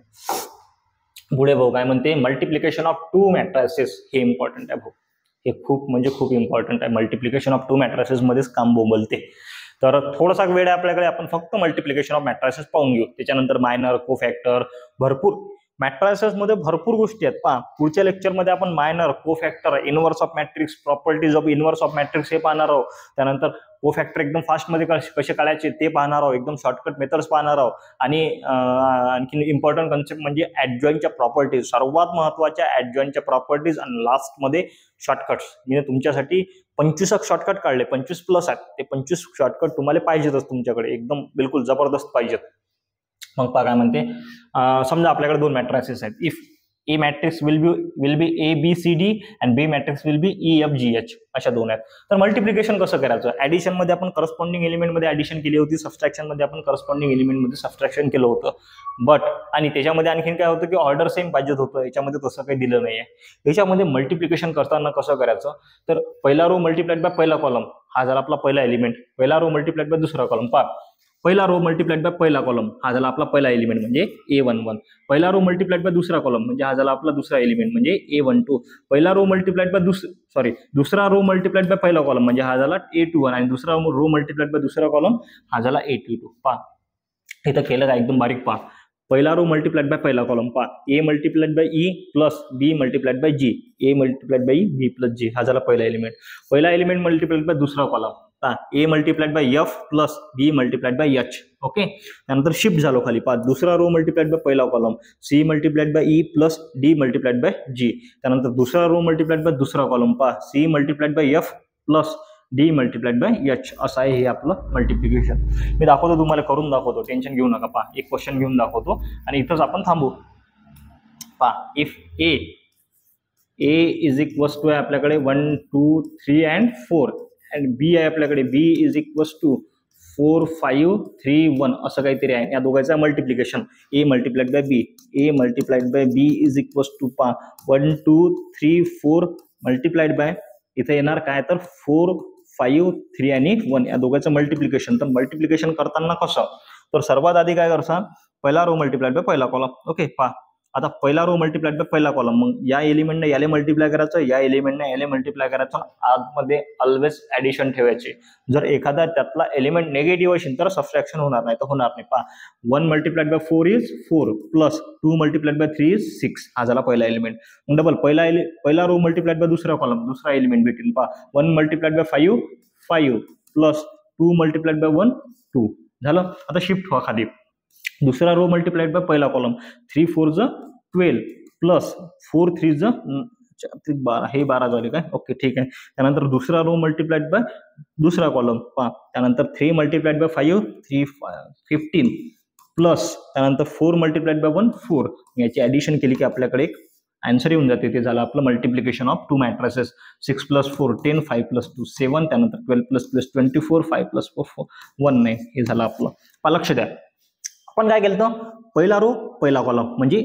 पुढे भाऊ काय म्हणते, मल्टिप्लिकेशन ऑफ 2 मॅट्रायसेस. हे इम्पॉर्टंट आहे भाऊ, हे खूप म्हणजे खूप इम्पॉर्टंट आहे. मल्टिप्लिकेशन ऑफ 2 मॅट्रायसेस मध्येच काम बोंबलते. तर थोडासा वेळ आहे आपल्याकडे, आपण फक्त मल्टिप्लिकेशन ऑफ मॅट्रायसेस पाहून घेऊ. त्याच्यानंतर मायनर, कोफॅक्टर, भरपूर मॅट्रायसेस मध्ये भरपूर गोष्टी आहेत. पहा, पुढच्या लेक्चरमध्ये आपण minor, cofactor, inverse of matrix, properties of inverse of matrix हे पाहणार आहोत. त्यानंतर कोफॅक्टर एकदम फास्ट मध्ये कसे काढायचे ते पाहणार आहोत, एकदम शॉर्टकट मेथड्स पाहणार आहोत, आणि आणखी इम्पॉर्टंट कन्सेप्ट म्हणजे ऍडजॉइंटच्या प्रॉपर्टीज, सर्वात महत्वाच्या ऍडजॉइंटच्या प्रॉपर्टीज, आणि लास्ट मध्ये शॉर्टकट्स. मी तुमच्यासाठी 25 शॉर्टकट काढले, 25 प्लस आहेत, ते 25 शॉर्टकट तुम्हाला पाहिजेतच तुमच्याकडे, एकदम बिलकुल जबरदस्त पाहिजेत. मग पहा काय म्हणते, समजा आपल्याकडे 2 मॅट्रिसेस आहेत. If A matrix will be A B C D and B matrix will be E F G H, अशा 2 आहेत. तर मल्टिप्लिकेशन कसं करायचं, ऍडिशन मध्ये आपण करस्पॉन्डिंग एलिमेंट मध्ये ऍडिशन केली होती, सबस्ट्रॅक्शन मध्ये आपण करस्पॉन्डिंग एलिमेंट मध्ये सबस्ट्रॅक्शन केलं होतं. बट आणि त्याच्यामध्ये आणखीन काय होतं की ऑर्डर सेम पाहिजे होतं, याच्यामध्ये तसं काही दिलं नाहीये. याच्यामध्ये मल्टिप्लिकेशन करताना कसं करायचं, तर पहिला रो मल्टिप्लाइड बाय पहिला कॉलम, हा झाला आपला पहिला एलिमेंट, पहिला रो मल्टिप्लाइड बाय दुसरा कॉलम. पहा, पहिला रो मल्टिप्लाइड बाय पहिला कॉलम, हा झाला आपला पहिला एलिमेंट म्हणजे A11. पहिला रो मल्टिप्लाइड बाय दुसरा कॉलम म्हणजे हा झाला आपला दुसरा एलिमेंट म्हणजे A12. पहिला रो मल्टिप्लाइड बाय दुसरा रो मल्टिप्लाइड बाय पहिला कॉलम म्हणजे हा झाला A21, आणि दुसरा रो मल्टिप्लाइड बाय दुसरा कॉलम हा झाला A22. पहा, इथं केलं का एकदम बारीक. पहा, पहिला रो मल्टिप्लाइड बाय पहिला कॉलम, पहा A multiplied by E plus B multiplied by G, A multiplied by E B plus G, हा झाला पहिला एलिमेंट. पहिला एलिमेंट मल्टिप्लाइड बाय दुसरा column, A multiplied by F plus B multiplied by H. Okay, त्यानंतर shift झालो खाली. पहा, दुसरा रो मल्टिप्लाइड बाय पहिला column, C multiplied by E plus D multiplied by G. त्यानंतर दुसरा रो मल्टिप्लाइड बाय दुसरा कॉलम, पहा C multiplied by F plus D multiplied by H. असं आहे हे आपलं मल्टिप्लिकेशन. मी दाखवतो, तुम्हाला करून दाखवतो, टेन्शन घेऊ नका. पहा, एक क्वेश्चन घेऊन दाखवतो आणि इथंच आपण थांबू. पहा, if A is equals to आपल्याकडे 1 2 3 and 4, आणि बी आहे आपल्याकडे, बी इज इक्वल्स टू 4 5 3 1, असं काहीतरी आहे. या दोघांचं multiplication, A multiplied by B, A multiplied by B is equals to 1 2 3 4 multiplied by, इथे येणार काय तर 4 5 3 आणि 1, या दोघांचं मल्टिप्लिकेशन. तर मल्टिप्लिकेशन करताना कसं, तर सर्वात आधी काय करसा, पहिला रो मल्टिप्लाइड बाय पहिला कॉलम. ओके, पहा आता पहिला रो मल्टिप्लाइड बाय पहिला कॉलम, मग या एलिमेंटने याले मल्टिप्लाय करायचं, या एलिमेंटने याले मल्टिप्लाय करायचं, आतमध्ये ऑलवेज ऍडिशन ठेवायचे. जर एखादा त्यातला एलिमेंट निगेटिव्ह असेल तर सबट्रॅक्शन होणार नाही, तर होणार नाही. पहा, 1 multiplied bye 4 is 4 plus 2 multiplied by 3 is 6, हा झाला पहिला एलिमेंट. मग डबल पहिला रो मल्टिप्लाइड बाय दुसरा कॉलम, दुसरा एलिमेंट भेटेल. पहा, 1 multiplied bye 5 5 plus 2 multiplied by 1 2 झालं. आता शिफ्ट व्हा खाली, दुसरा रो मल्टिप्लाइड बाय पहिला कॉलम, 3 4 12 प्लस 4 3 12, हे 12 झाले काय, ओके ठीक आहे. त्यानंतर दुसरा रो मल्टिप्लाइड बाय दुसरा कॉलम पहा, त्यानंतर 3 मल्टिप्लाइड बाय 5 3 15 प्लस त्यानंतर 4 मल्टिप्लाइड बाय 1 4, याची ऍडिशन केली की आपल्याकडे एक आन्सर येऊन जाते. ते झालं आपलं मल्टिप्लिकेशन ऑफ टू मॅट्रिसेस. 6 + 4 10, 5 + 2 7, त्यानंतर 12 + 24 5 + 4 19, हे झालं आपलं. लक्ष द्या, आपण काय केलं तर पहिला रो पहिला कॉलम म्हणजे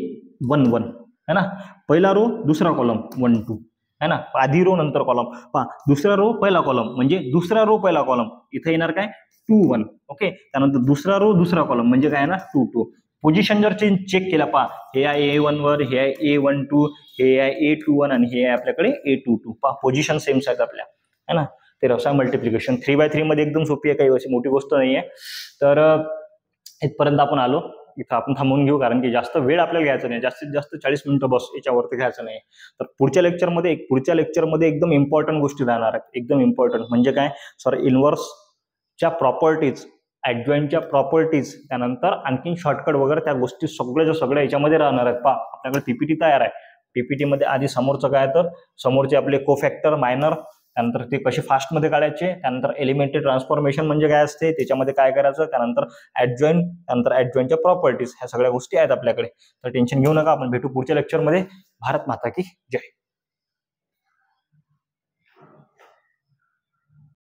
1 1 है ना, पहिला रो दुसरा कॉलम 1 2 है ना, आधी रो नंतर कॉलम. पहा दुसरा रो पहिला कॉलम म्हणजे दुसरा रो पहिला कॉलम, इथे येणार काय 2 1, ओके. त्यानंतर दुसरा रो दुसरा कॉलम म्हणजे काय ना 2 2. पोझिशन जर चेक केला पहा, हे आहे A1 वर, हे आहे A12, हे आहे A21 आणि हे आहे आपल्याकडे A22. पहा पोझिशन सेम आहेत आपल्या, है ना. ते रसा मल्टिप्लिकेशन 3x3 मध्ये एकदम सोपी आहे, काही अशी मोठी गोष्ट नाही आहे. तर इथपर्यंत आपण आलो, इथं आपण थांबून घेऊ कारण की जास्त वेळ आपल्याला घ्यायचा नाही, जास्तीत जास्त 40 मिनिटं बस, याच्यावरती घ्यायचं नाही. तर पुढच्या लेक्चरमध्ये एकदम इम्पॉर्टंट गोष्टी राहणार आहेत, एकदम इम्पॉर्टंट. म्हणजे काय सर, इन्व्हर्सच्या प्रॉपर्टीज, ऍडजॉइंटच्या प्रॉपर्टीज, त्यानंतर आणखी शॉर्टकट वगैरे त्या गोष्टी सगळ्या याच्यामध्ये राहणार आहेत. पहा आपल्याकडे पीपीटी तयार आहे. पीपीटी मध्ये आधी समोरचं काय तर समोरचे आपले कोफॅक्टर मायनर, त्यानंतर ते कसे फास्टमध्ये काढायचे, त्यानंतर एलिमेंटरी ट्रान्सफॉर्मेशन म्हणजे काय असते, त्याच्यामध्ये काय करायचं, त्यानंतर ऍडजॉइंट, त्यानंतर ऍडजॉइंटच्या प्रॉपर्टीज, ह्या सगळ्या गोष्टी आहेत आपल्याकडे. तर टेन्शन घेऊ नका, आपण भेटू पुढच्या लेक्चरमध्ये. भारत माता की जय.